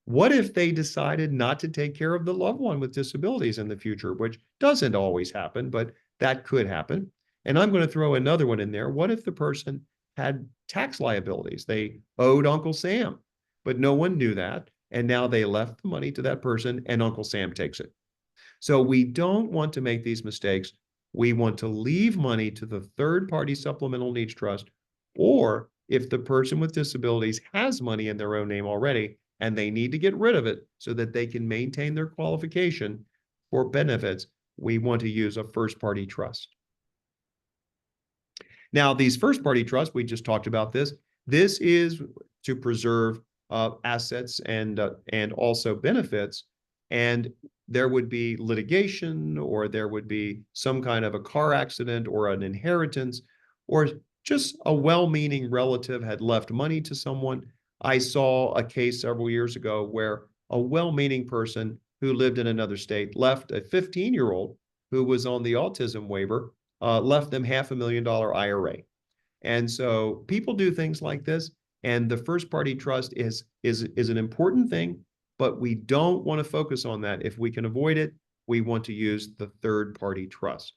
What if they decided not to take care of the loved one with disabilities in the future, which doesn't always happen, but that could happen? And I'm going to throw another one in there. What if the person had tax liabilities? They owed Uncle Sam, but no one knew that. And now they left the money to that person and Uncle Sam takes it. So we don't want to make these mistakes. We want to leave money to the third-party supplemental needs trust, or if the person with disabilities has money in their own name already and they need to get rid of it so that they can maintain their qualification for benefits, we want to use a first-party trust. Now, these first-party trusts, we just talked about this. This is to preserve assets and also benefits. And there would be litigation, or there would be some kind of a car accident or an inheritance, or just a well-meaning relative had left money to someone. I saw a case several years ago where a well-meaning person who lived in another state left a 15-year-old who was on the autism waiver, left them $500,000 IRA. And so people do things like this, and the first-party trust is an important thing, but we don't want to focus on that. If we can avoid it, we want to use the third-party trust.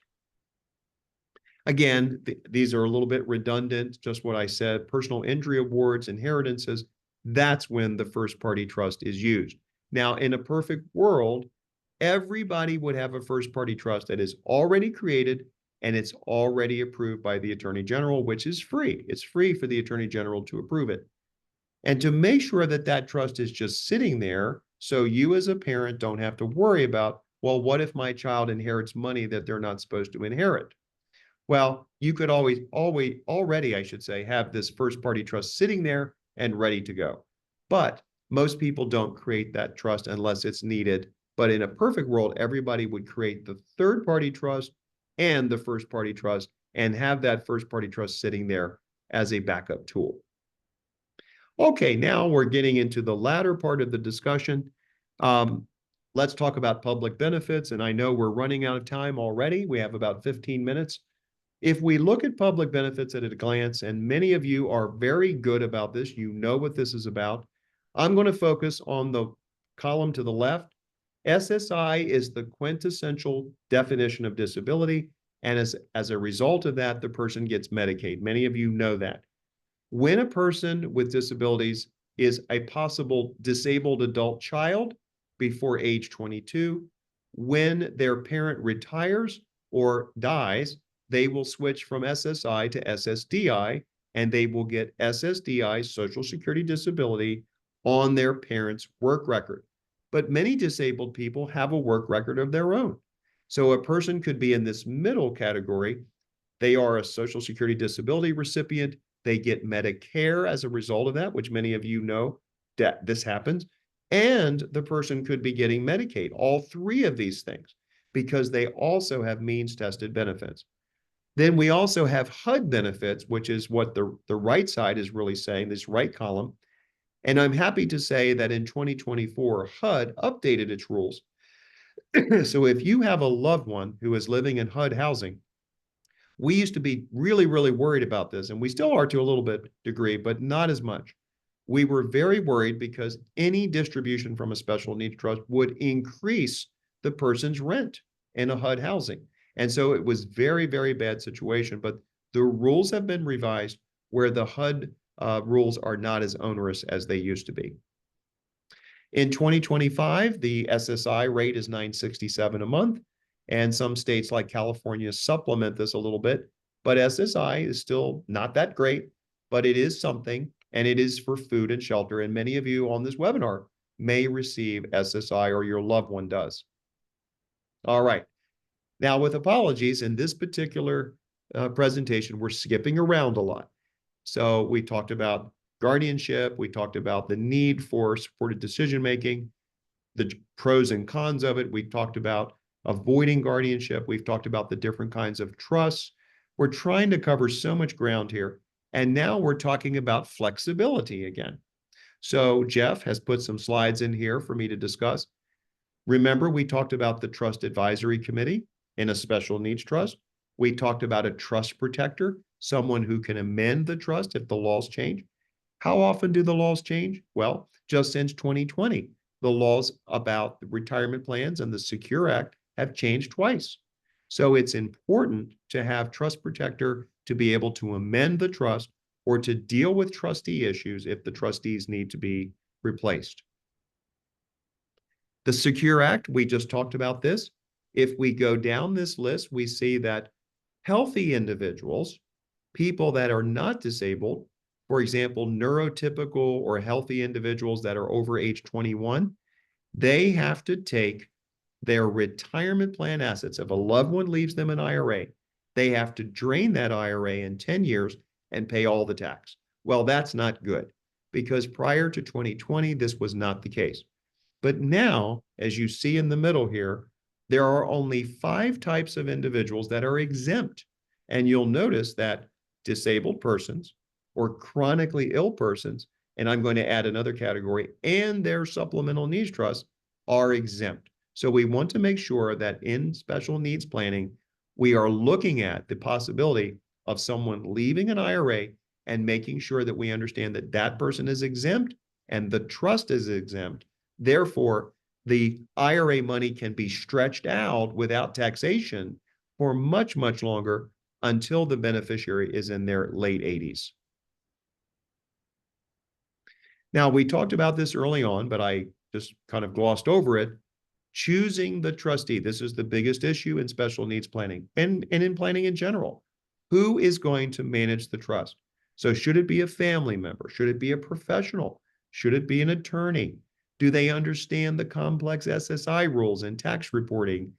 Again, these are a little bit redundant, just what I said. Personal injury awards, inheritances, that's when the first-party trust is used. Now, in a perfect world, everybody would have a first-party trust that is already created and it's already approved by the Attorney General, which is free. It's free for the Attorney General to approve it. And to make sure that that trust is just sitting there, so you as a parent don't have to worry about, well, what if my child inherits money that they're not supposed to inherit? Well, you could already, I should say, have this first-party trust sitting there and ready to go. But most people don't create that trust unless it's needed. But in a perfect world, everybody would create the third-party trust and the first-party trust and have that first-party trust sitting there as a backup tool. Okay, now we're getting into the latter part of the discussion. Let's talk about public benefits. And I know we're running out of time already. We have about 15 minutes. If we look at public benefits at a glance, and many of you are very good about this, you know what this is about. I'm going to focus on the column to the left. SSI is the quintessential definition of disability. And as a result of that, the person gets Medicaid. Many of you know that. When a person with disabilities is a possible disabled adult child before age 22, when their parent retires or dies, they will switch from SSI to SSDI, and they will get SSDI, Social Security Disability, on their parent's work record. But many disabled people have a work record of their own. So a person could be in this middle category. They are a Social Security Disability recipient. They get Medicare as a result of that, which many of you know that this happens. And the person could be getting Medicaid, all three of these things, because they also have means-tested benefits. Then we also have HUD benefits, which is what the right side is really saying, this right column. And I'm happy to say that in 2024, HUD updated its rules. So if you have a loved one who is living in HUD housing, we used to be really, really worried about this, and we still are to a little bit degree, but not as much. We were very worried because any distribution from a special needs trust would increase the person's rent in a HUD housing. And so it was very, very bad situation, but the rules have been revised where the HUD rules are not as onerous as they used to be. In 2025, the SSI rate is $967 a month, and some states like California supplement this a little bit, but SSI is still not that great, but it is something, and it is for food and shelter. And many of you on this webinar may receive SSI or your loved one does. All right. Now, with apologies, in this particular presentation, we're skipping around a lot. So we talked about guardianship. We talked about the need for supported decision-making, the pros and cons of it. We talked about avoiding guardianship. We've talked about the different kinds of trusts. We're trying to cover so much ground here. And now we're talking about flexibility again. So Jeff has put some slides in here for me to discuss. Remember, we talked about the Trust Advisory Committee in a special needs trust. We talked about a trust protector, someone who can amend the trust if the laws change. How often do the laws change? Well, just since 2020, the laws about the retirement plans and the Secure Act have changed twice. So it's important to have trust protector to be able to amend the trust or to deal with trustee issues if the trustees need to be replaced. The Secure Act, we just talked about this. If we go down this list, we see that healthy individuals, people that are not disabled, for example, neurotypical or healthy individuals that are over age 21, they have to take their retirement plan assets. If a loved one leaves them an IRA, they have to drain that IRA in 10 years and pay all the tax. Well, that's not good because prior to 2020, this was not the case. But now, as you see in the middle here, there are only 5 types of individuals that are exempt. And you'll notice that disabled persons or chronically ill persons, and I'm going to add another category, and their supplemental needs trusts are exempt. So we want to make sure that in special needs planning, we are looking at the possibility of someone leaving an IRA and making sure that we understand that that person is exempt and the trust is exempt. Therefore, the IRA money can be stretched out without taxation for much, much longer until the beneficiary is in their late 80s. Now, we talked about this early on, but I just kind of glossed over it. Choosing the trustee. This is the biggest issue in special needs planning and in planning in general. Who is going to manage the trust? So should it be a family member? Should it be a professional? Should it be an attorney? Do they understand the complex SSI rules and tax reporting?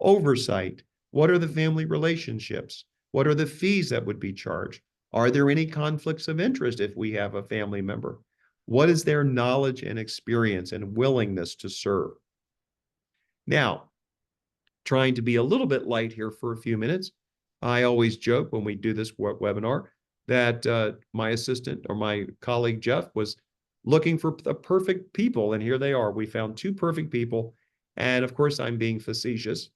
Oversight. What are the family relationships? What are the fees that would be charged? Are there any conflicts of interest if we have a family member? What is their knowledge and experience and willingness to serve? Now, trying to be a little bit light here for a few minutes, I always joke when we do this webinar that my assistant or my colleague Jeff was looking for the perfect people, and here they are. We found 2 perfect people, and of course I'm being facetious,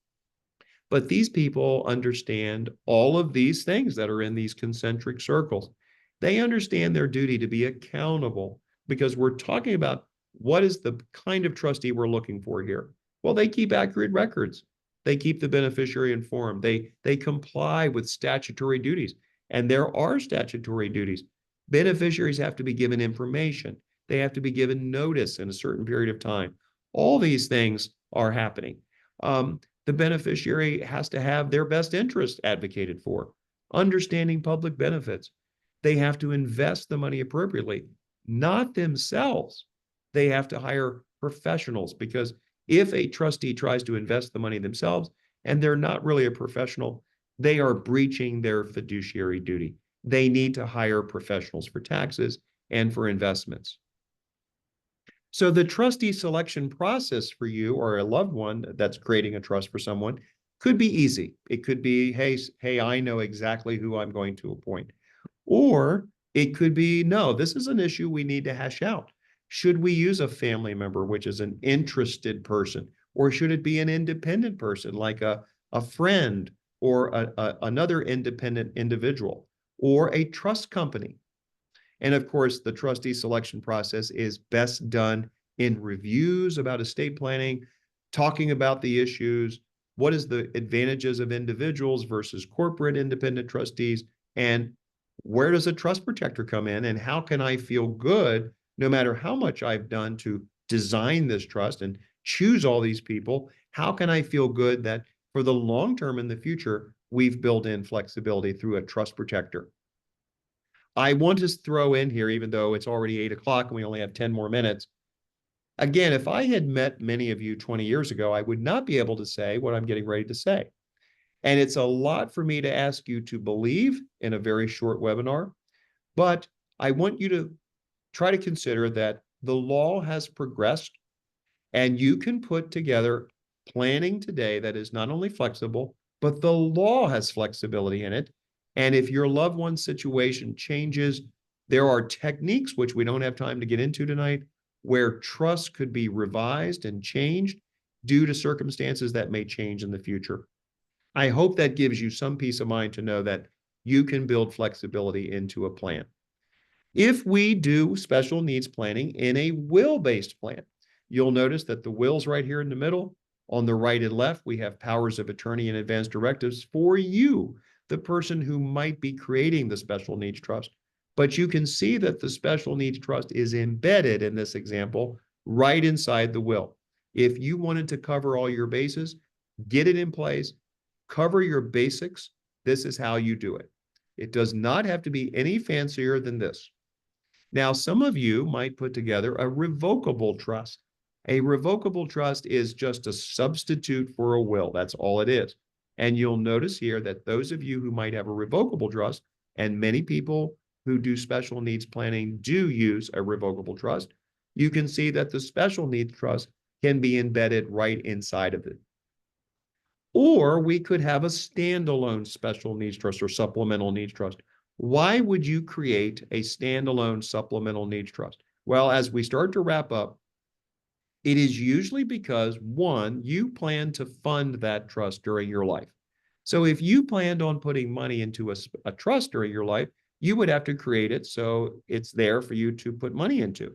but these people understand all of these things that are in these concentric circles. They understand their duty to be accountable because we're talking about what is the kind of trustee we're looking for here. Well, they keep accurate records. They keep the beneficiary informed. They comply with statutory duties. And there are statutory duties. Beneficiaries have to be given information. They have to be given notice in a certain period of time. All these things are happening. The beneficiary has to have their best interest advocated for. Understanding public benefits. They have to invest the money appropriately, not themselves. They have to hire professionals because if a trustee tries to invest the money themselves and they're not really a professional, they are breaching their fiduciary duty. They need to hire professionals for taxes and for investments. So the trustee selection process for you or a loved one that's creating a trust for someone could be easy. It could be, hey, I know exactly who I'm going to appoint. Or it could be, no, this is an issue we need to hash out. Should we use a family member, which is an interested person, or should it be an independent person like a friend or another independent individual or a trust company? And of course, the trustee selection process is best done in reviews about estate planning, talking about the issues, what is the advantages of individuals versus corporate independent trustees, and where does a trust protector come in, and how can I feel good no matter how much I've done to design this trust and choose all these people? How can I feel good that for the long term in the future, we've built in flexibility through a trust protector? I want to throw in here, even though it's already 8 o'clock and we only have 10 more minutes, Again, if I had met many of you 20 years ago, I would not be able to say what I'm getting ready to say. And it's a lot for me to ask you to believe in a very short webinar, but I want you to try to consider that the law has progressed and you can put together planning today that is not only flexible, but the law has flexibility in it. And if your loved one's situation changes, there are techniques, which we don't have time to get into tonight, where trust could be revised and changed due to circumstances that may change in the future. I hope that gives you some peace of mind to know that you can build flexibility into a plan. If we do special needs planning in a will-based plan, you'll notice that the will's right here in the middle. On the right and left, we have powers of attorney and advance directives for you, the person who might be creating the special needs trust. But you can see that the special needs trust is embedded in this example right inside the will. If you wanted to cover all your bases, get it in place, cover your basics, this is how you do it. It does not have to be any fancier than this. Now, some of you might put together a revocable trust. A revocable trust is just a substitute for a will. That's all it is. And you'll notice here that those of you who might have a revocable trust, and many people who do special needs planning do use a revocable trust, you can see that the special needs trust can be embedded right inside of it. Or we could have a standalone special needs trust or supplemental needs trust. Why would you create a standalone supplemental needs trust? Well, as we start to wrap up, it is usually because, one, you plan to fund that trust during your life. So if you planned on putting money into a trust during your life, you would have to create it so it's there for you to put money into.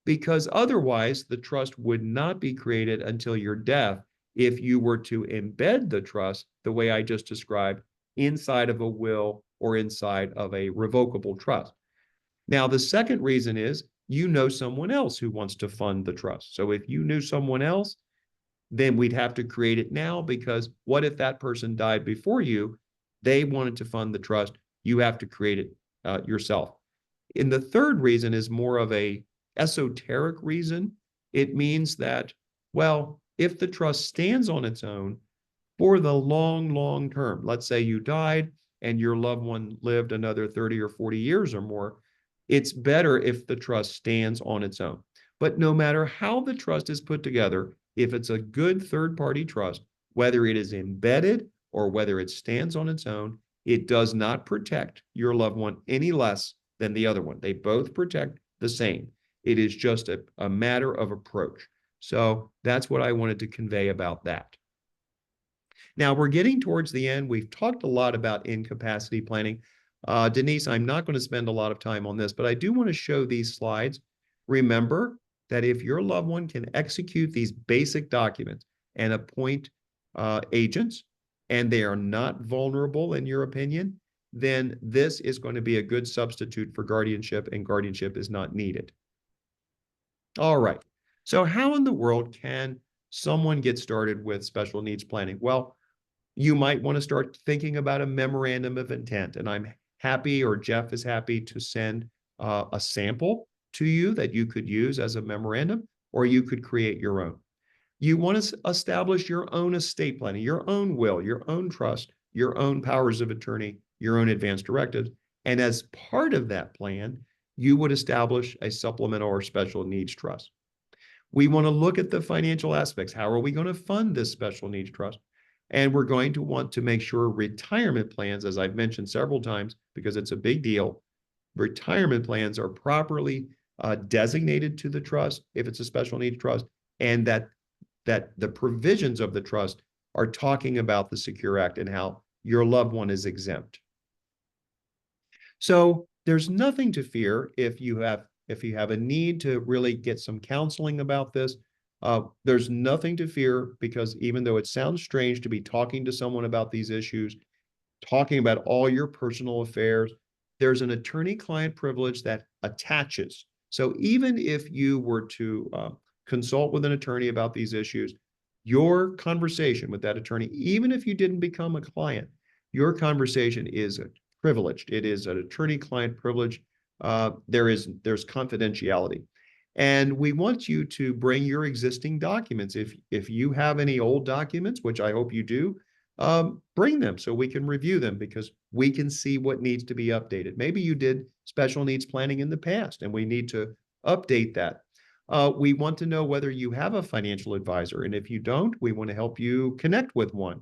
Because otherwise, the trust would not be created until your death if you were to embed the trust the way I just described inside of a will or inside of a revocable trust. Now, the second reason is you know someone else who wants to fund the trust. So if you knew someone else, then we'd have to create it now, because what if that person died before you? They wanted to fund the trust. You have to create it yourself. And the third reason is more of a esoteric reason. It means that, well, if the trust stands on its own for the long term, let's say you died and your loved one lived another 30 or 40 years or more, it's better if the trust stands on its own. But no matter how the trust is put together, if it's a good third-party trust, whether it is embedded or whether it stands on its own, it does not protect your loved one any less than the other one. They both protect the same. It is just a matter of approach. So that's what I wanted to convey about that. Now we're getting towards the end. We've talked a lot about incapacity planning. Denise, I'm not going to spend a lot of time on this, but I do want to show these slides. Remember that if your loved one can execute these basic documents and appoint agents, and they are not vulnerable in your opinion, then this is going to be a good substitute for guardianship, and guardianship is not needed. All right. So how in the world can someone get started with special needs planning? Well, you might want to start thinking about a memorandum of intent, and I'm happy, or Jeff is happy, to send a sample to you that you could use as a memorandum, or you could create your own. You want to establish your own estate planning, your own will, your own trust, your own powers of attorney, your own advance directives. And as part of that plan, you would establish a supplemental or special needs trust. We want to look at the financial aspects. How are we going to fund this special needs trust? And we're going to want to make sure retirement plans, as I've mentioned several times, because it's a big deal, retirement plans are properly designated to the trust if it's a special needs trust, and that the provisions of the trust are talking about the Secure Act and how your loved one is exempt. So there's nothing to fear if you have a need to really get some counseling about this. There's nothing to fear, because even though it sounds strange to be talking to someone about these issues, talking about all your personal affairs, there's an attorney-client privilege that attaches. So even if you were to consult with an attorney about these issues, your conversation with that attorney, even if you didn't become a client, your conversation is privileged. It is an attorney-client privilege. There's confidentiality. And we want you to bring your existing documents. If you have any old documents, which I hope you do, bring them so we can review them because we can see what needs to be updated. Maybe you did special needs planning in the past and we need to update that. We want to know whether you have a financial advisor. And if you don't, we want to help you connect with one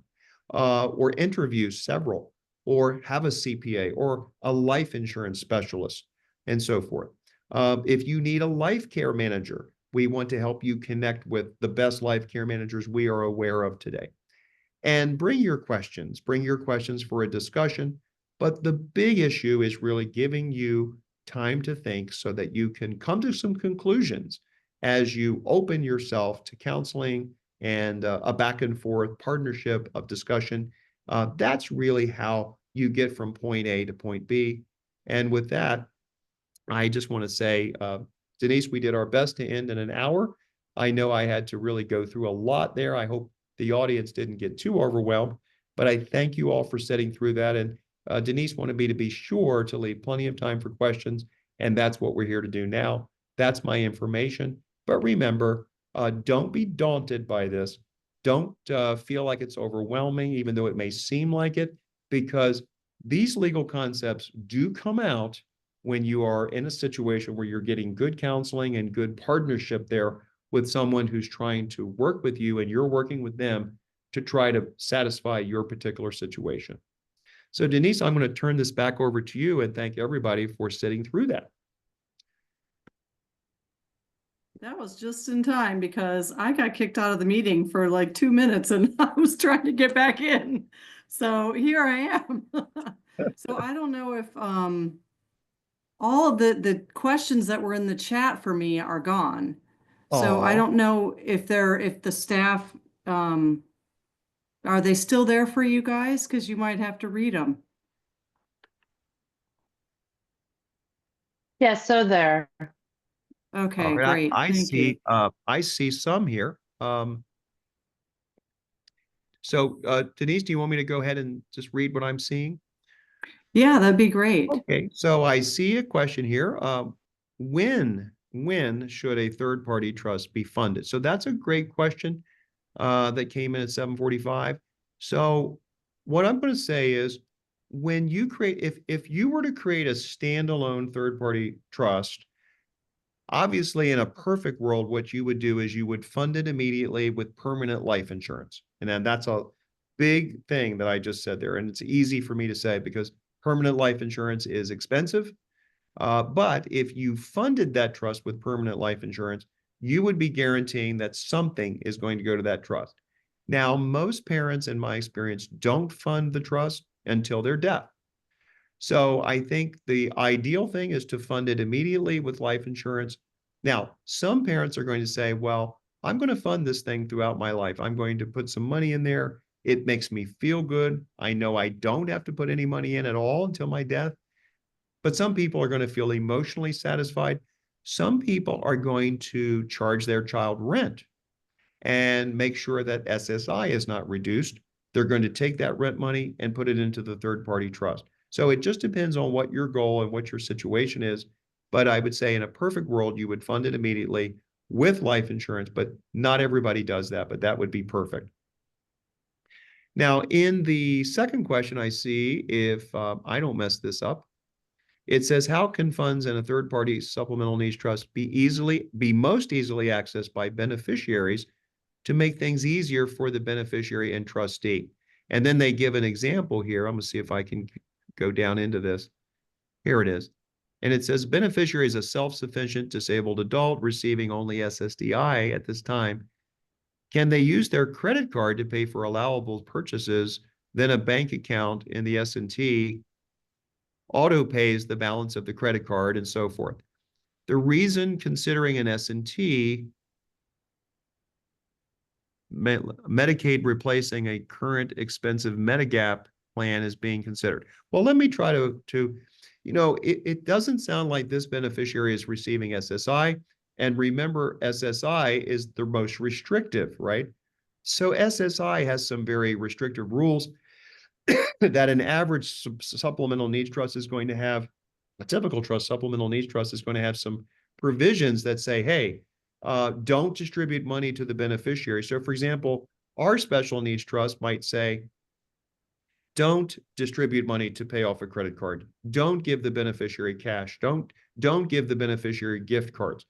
or interview several or have a CPA or a life insurance specialist and so forth. If you need a life care manager, we want to help you connect with the best life care managers we are aware of today. And bring your questions for a discussion. But the big issue is really giving you time to think so that you can come to some conclusions as you open yourself to counseling and a back and forth partnership of discussion. That's really how you get from point A to point B. And with that, I just want to say, Denise, we did our best to end in an hour. I know I had to really go through a lot there. I hope the audience didn't get too overwhelmed, but I thank you all for sitting through that. And Denise wanted me to be sure to leave plenty of time for questions, and that's what we're here to do now. That's my information. But remember, don't be daunted by this. Don't feel like it's overwhelming, even though it may seem like it, because these legal concepts do come out when you are in a situation where you're getting good counseling and good partnership there with someone who's trying to work with you and you're working with them to try to satisfy your particular situation. So Denise, I'm going to turn this back over to you and thank everybody for sitting through that. That was just in time because I got kicked out of the meeting for like 2 minutes and I was trying to get back in. So here I am. So I don't know if all of the questions that were in the chat for me are gone. So I don't know if the staff, are they still there for you guys? Because you might have to read them. Yeah, so there. Okay, right, great. I Thank you. see. I see some here. So Denise, do you want me to go ahead and just read what I'm seeing? Yeah, that'd be great. Okay, so I see a question here. When should a third-party trust be funded? So that's a great question that came in at 7:45. So what I'm going to say is when you create, if you were to create a standalone third-party trust, obviously in a perfect world, what you would do is you would fund it immediately with permanent life insurance. And then that's a big thing that I just said there. And it's easy for me to say because permanent life insurance is expensive. But if you funded that trust with permanent life insurance, you would be guaranteeing that something is going to go to that trust. Now, most parents, in my experience, don't fund the trust until their death. So I think the ideal thing is to fund it immediately with life insurance. Now, some parents are going to say, well, I'm going to fund this thing throughout my life. I'm going to put some money in there. It makes me feel good. I know I don't have to put any money in at all until my death. But some people are going to feel emotionally satisfied. Some people are going to charge their child rent and make sure that SSI is not reduced. They're going to take that rent money and put it into the third-party trust. So it just depends on what your goal and what your situation is. But I would say in a perfect world, you would fund it immediately with life insurance, but not everybody does that, but that would be perfect. Now, in the second question, I see, if I don't mess this up, it says, how can funds in a third-party supplemental needs trust be most easily accessed by beneficiaries to make things easier for the beneficiary and trustee? And then they give an example here. I'm going to see if I can go down into this. Here it is. And it says, beneficiary is a self-sufficient disabled adult receiving only SSDI at this time. Can they use their credit card to pay for allowable purchases? Then a bank account in the S&T auto pays the balance of the credit card and so forth. The reason considering an S&T, Medicaid replacing a current expensive Medigap plan is being considered. Well, let me try to it doesn't sound like this beneficiary is receiving SSI. And remember, SSI is the most restrictive, right? So SSI has some very restrictive rules that an average supplemental needs trust is going to have. A typical trust, supplemental needs trust, is going to have some provisions that say, hey, don't distribute money to the beneficiary. So for example, our special needs trust might say, don't distribute money to pay off a credit card. Don't give the beneficiary cash. Don't give the beneficiary gift cards.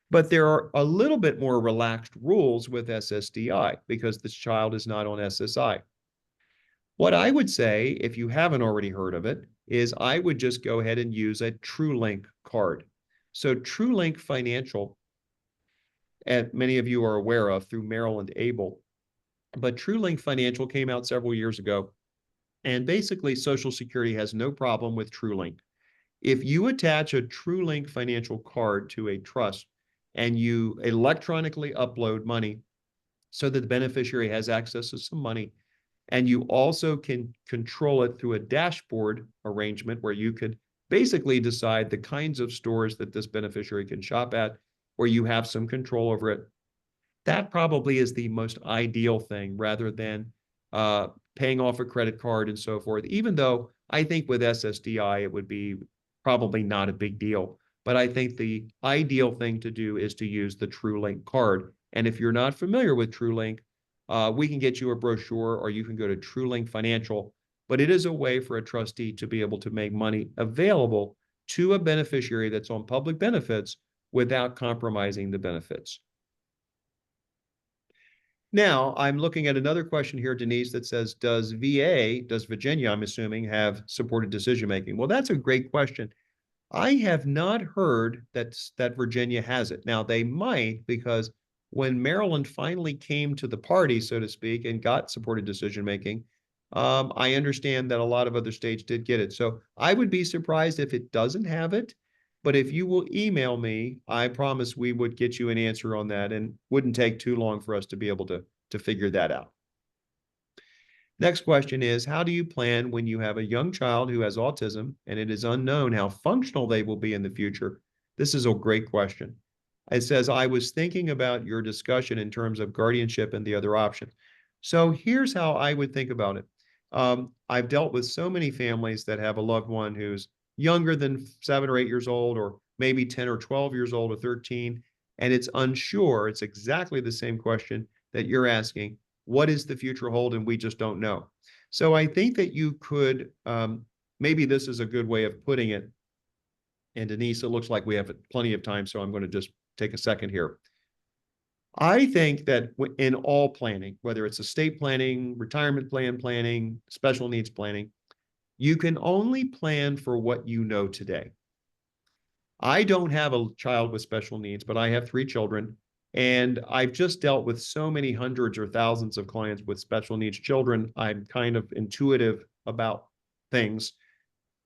But there are a little bit more relaxed rules with SSDI because this child is not on SSI. What I would say, if you haven't already heard of it, is I would just go ahead and use a TrueLink card. So TrueLink Financial, and many of you are aware of through Maryland Able, but TrueLink Financial came out several years ago. And basically, Social Security has no problem with TrueLink. If you attach a TrueLink financial card to a trust and you electronically upload money so that the beneficiary has access to some money, and you also can control it through a dashboard arrangement where you could basically decide the kinds of stores that this beneficiary can shop at, where you have some control over it, that probably is the most ideal thing rather than paying off a credit card and so forth, even though I think with SSDI, it would be probably not a big deal. But I think the ideal thing to do is to use the TrueLink card. And if you're not familiar with TrueLink, we can get you a brochure or you can go to TrueLink Financial. But it is a way for a trustee to be able to make money available to a beneficiary that's on public benefits without compromising the benefits. Now, I'm looking at another question here, Denise, that says, does Virginia, I'm assuming, have supported decision-making? Well, that's a great question. I have not heard that Virginia has it. Now, they might, because when Maryland finally came to the party, so to speak, and got supported decision-making, I understand that a lot of other states did get it. So I would be surprised if it doesn't have it. But if you will email me, I promise we would get you an answer on that and wouldn't take too long for us to be able to figure that out. Next question is, how do you plan when you have a young child who has autism and it is unknown how functional they will be in the future? This is a great question. It says, I was thinking about your discussion in terms of guardianship and the other options. So here's how I would think about it. I've dealt with so many families that have a loved one who's younger than 7 or 8 years old, or maybe 10 or 12 years old or 13, and it's unsure. It's exactly the same question that you're asking. What is the future hold? And we just don't know. So I think that you could, maybe this is a good way of putting it. And Denise, it looks like we have plenty of time, so I'm going to just take a second here. I think that in all planning, whether it's estate planning, retirement plan planning, special needs planning, you can only plan for what you know today. I don't have a child with special needs, but I have 3 children, and I've just dealt with so many hundreds or thousands of clients with special needs children. I'm kind of intuitive about things.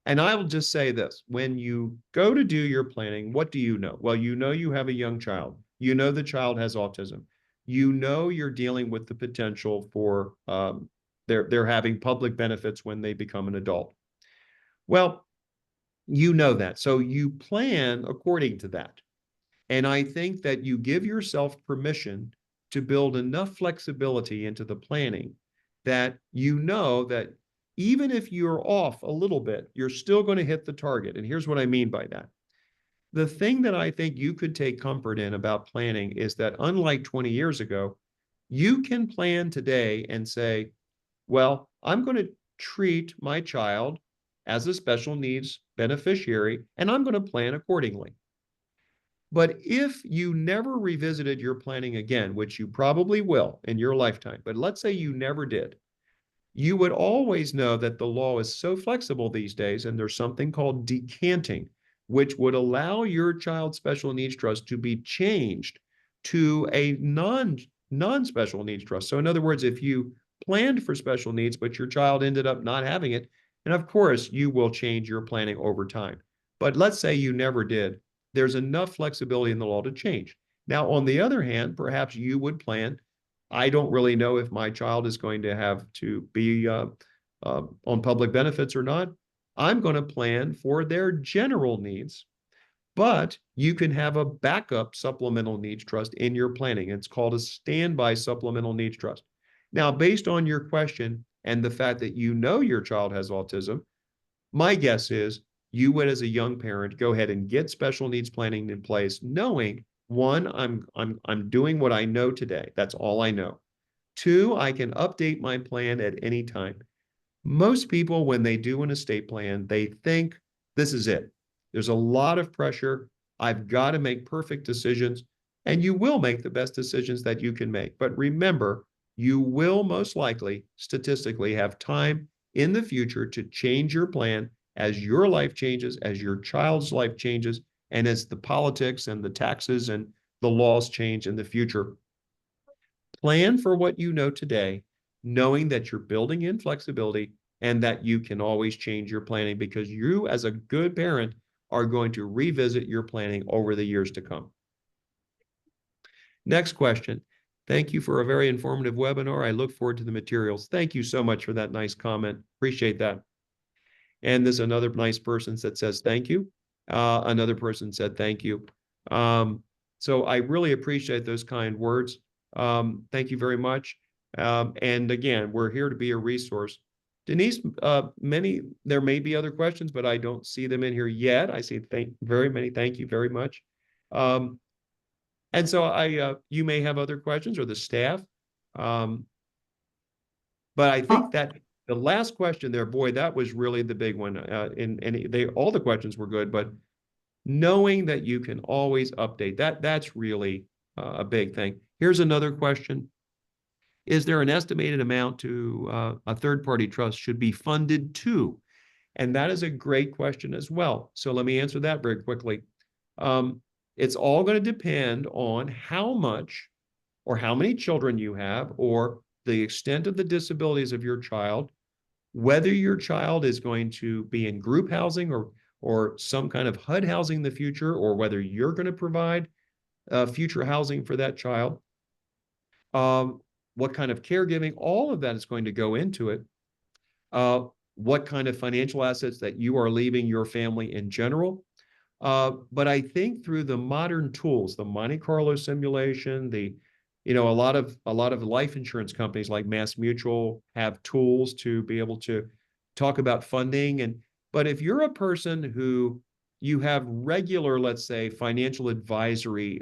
And I will just say this, when you go to do your planning, what do you know? Well, you know you have a young child. You know the child has autism. You know you're dealing with the potential for they're having public benefits when they become an adult. Well, you know that. So you plan according to that. And I think that you give yourself permission to build enough flexibility into the planning that you know that even if you're off a little bit, you're still going to hit the target. And here's what I mean by that. The thing that I think you could take comfort in about planning is that unlike 20 years ago, you can plan today and say, well, I'm going to treat my child as a special needs beneficiary, and I'm going to plan accordingly. But if you never revisited your planning again, which you probably will in your lifetime, but let's say you never did, you would always know that the law is so flexible these days, and there's something called decanting, which would allow your child's special needs trust to be changed to a non-special needs trust. So in other words, if you planned for special needs, but your child ended up not having it, and of course, you will change your planning over time. But let's say you never did. There's enough flexibility in the law to change. Now, on the other hand, perhaps you would plan, I don't really know if my child is going to have to be on public benefits or not. I'm going to plan for their general needs, but you can have a backup supplemental needs trust in your planning. It's called a standby supplemental needs trust. Now, based on your question and the fact that you know your child has autism, my guess is you would, as a young parent, go ahead and get special needs planning in place, knowing, one, I'm doing what I know today. That's all I know. Two, I can update my plan at any time. Most people, when they do an estate plan, they think this is it. There's a lot of pressure. I've got to make perfect decisions, and you will make the best decisions that you can make. But remember, you will most likely, statistically, have time in the future to change your plan as your life changes, as your child's life changes, and as the politics and the taxes and the laws change in the future. Plan for what you know today, knowing that you're building in flexibility and that you can always change your planning, because you, as a good parent, are going to revisit your planning over the years to come. Next question. Thank you for a very informative webinar. I look forward to the materials. Thank you so much for that nice comment. Appreciate that. And there's another nice person that says thank you. Another person said thank you. So I really appreciate those kind words. Thank you very much. And again, we're here to be a resource. Denise, there may be other questions, but I don't see them in here yet. I see very many. Thank you very much. And so you may have other questions, or the staff. But I think that the last question there, boy, that was really the big one. And all the questions were good, but knowing that you can always update, that's really a big thing. Here's another question. Is there an estimated amount to a third-party trust should be funded to? And that is a great question as well. So let me answer that very quickly. It's all going to depend on how much or how many children you have, or the extent of the disabilities of your child, whether your child is going to be in group housing or some kind of HUD housing in the future, or whether you're going to provide future housing for that child. What kind of caregiving, all of that is going to go into it. What kind of financial assets that you are leaving your family in general. But I think through the modern tools, the Monte Carlo simulation, a lot of life insurance companies like Mass Mutual have tools to be able to talk about funding. But if you're a person who you have regular, let's say, financial advisory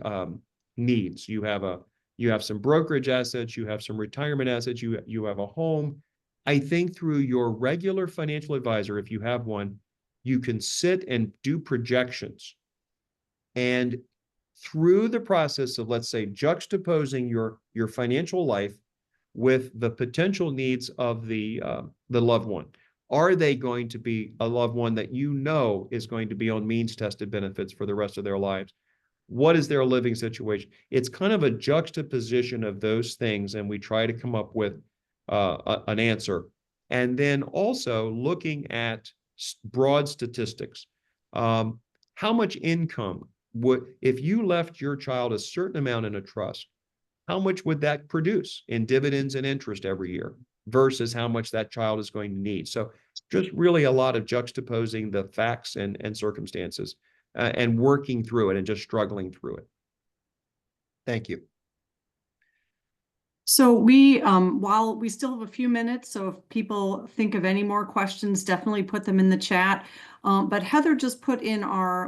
needs, you have some brokerage assets, you have some retirement assets, you have a home. I think through your regular financial advisor, if you have one, you can sit and do projections. And through the process of, let's say, juxtaposing your financial life with the potential needs of the loved one, are they going to be a loved one that you know is going to be on means-tested benefits for the rest of their lives? What is their living situation? It's kind of a juxtaposition of those things, and we try to come up with an answer. And then also looking at broad statistics. How much income if you left your child a certain amount in a trust, how much would that produce in dividends and interest every year versus how much that child is going to need? So just really a lot of juxtaposing the facts and circumstances and working through it and just struggling through it. Thank you. So while we still have a few minutes, so if people think of any more questions, definitely put them in the chat. But Heather just put in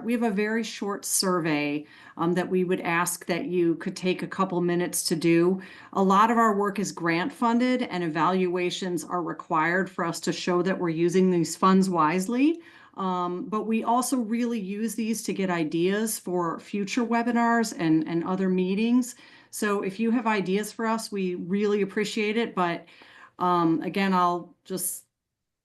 we have a very short survey that we would ask that you could take a couple minutes to do. A lot of our work is grant funded, and evaluations are required for us to show that we're using these funds wisely. But we also really use these to get ideas for future webinars and other meetings. So if you have ideas for us, we really appreciate it. But again,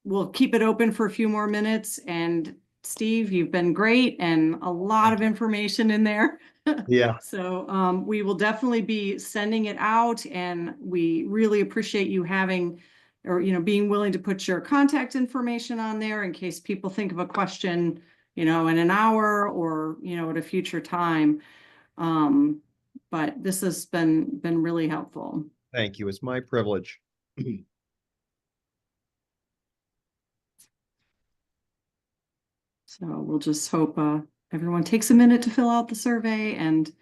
we'll keep it open for a few more minutes. And Steve, you've been great, and a lot of information in there. Yeah. So we will definitely be sending it out, and we really appreciate you having, or being willing to put your contact information on there in case people think of a question, in an hour or at a future time. But this has been really helpful. Thank you. It's my privilege. So we'll just hope everyone takes a minute to fill out the survey, and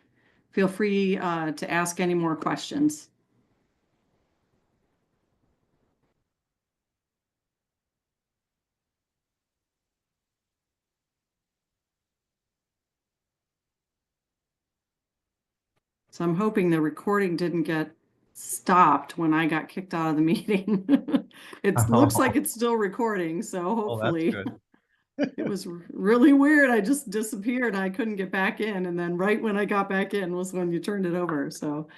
feel free to ask any more questions. So I'm hoping the recording didn't get stopped when I got kicked out of the meeting. It looks like it's still recording, so Oh, that's hopefully. good. It was really weird. I just disappeared. I couldn't get back in. And then right when I got back in was when you turned it over. So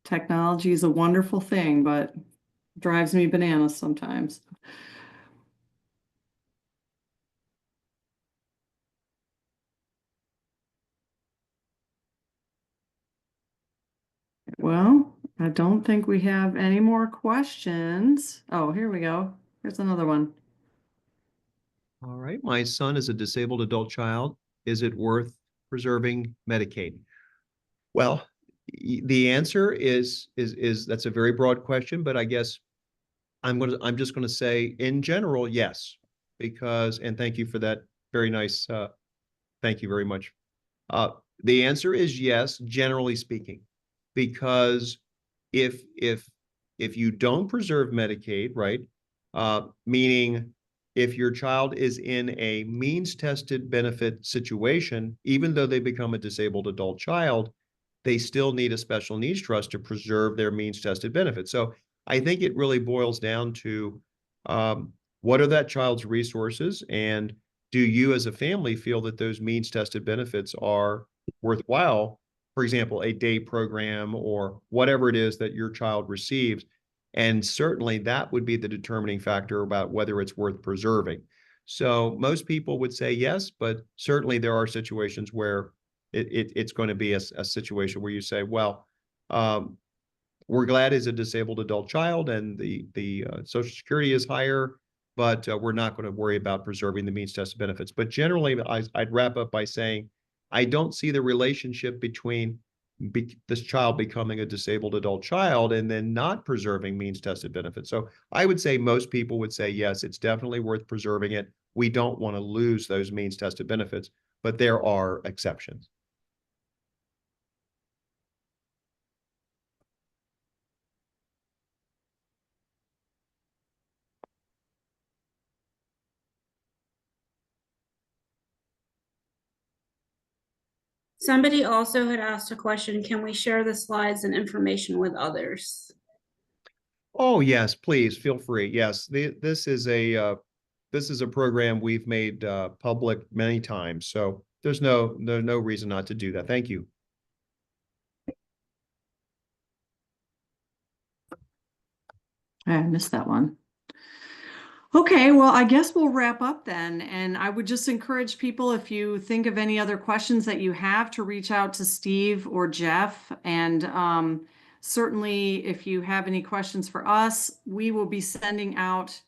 technology is a wonderful thing, but drives me bananas sometimes. Well, I don't think we have any more questions. Oh, here we go. Here's another one. All right. My son is a disabled adult child. Is it worth preserving Medicaid? Well, the answer is that's a very broad question, but I guess I'm just gonna say in general, yes, because, and thank you for that very nice, thank you very much. Uh, the answer is yes, generally speaking, because if if if you don't preserve Medicaid, right, meaning if your child is in a means-tested benefit situation, even though they become a disabled adult child, they still need a special needs trust to preserve their means-tested benefits. So I think it really boils down to what are that child's resources, and do you as a family feel that those means-tested benefits are worthwhile? For example, a day program or whatever it is that your child receives. And certainly that would be the determining factor about whether it's worth preserving. So most people would say yes, but certainly there are situations where it's going to be a situation where you say, well, we're glad he's a disabled adult child and the Social Security is higher, but we're not going to worry about preserving the means tested benefits. But generally, I'd wrap up by saying, I don't see the relationship between this child becoming a disabled adult child and then not preserving means tested benefits. So I would say most people would say, yes, it's definitely worth preserving it. We don't want to lose those means tested benefits, but there are exceptions. Somebody also had asked a question, can we share the slides and information with others? Oh, yes, please feel free. Yes, this is a program we've made public many times, so there's no reason not to do that. Thank you. I missed that one. Okay, well, I guess we'll wrap up then. And I would just encourage people, if you think of any other questions that you have, to reach out to Steve or Jeff. And certainly, if you have any questions for us, we will be sending out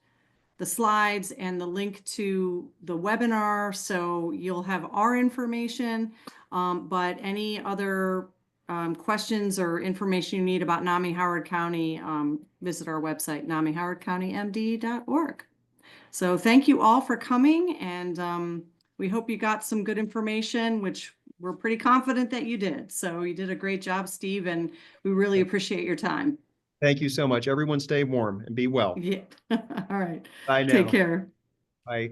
the slides and the link to the webinar. So you'll have our information, but any other questions or information you need about NAMI Howard County, visit our website, namihowardcountymd.org. So thank you all for coming, and we hope you got some good information, which we're pretty confident that you did. So you did a great job, Steve, and we really appreciate your time. Thank you so much. Everyone stay warm and be well. Yeah. All right. Bye now. Take care. Bye.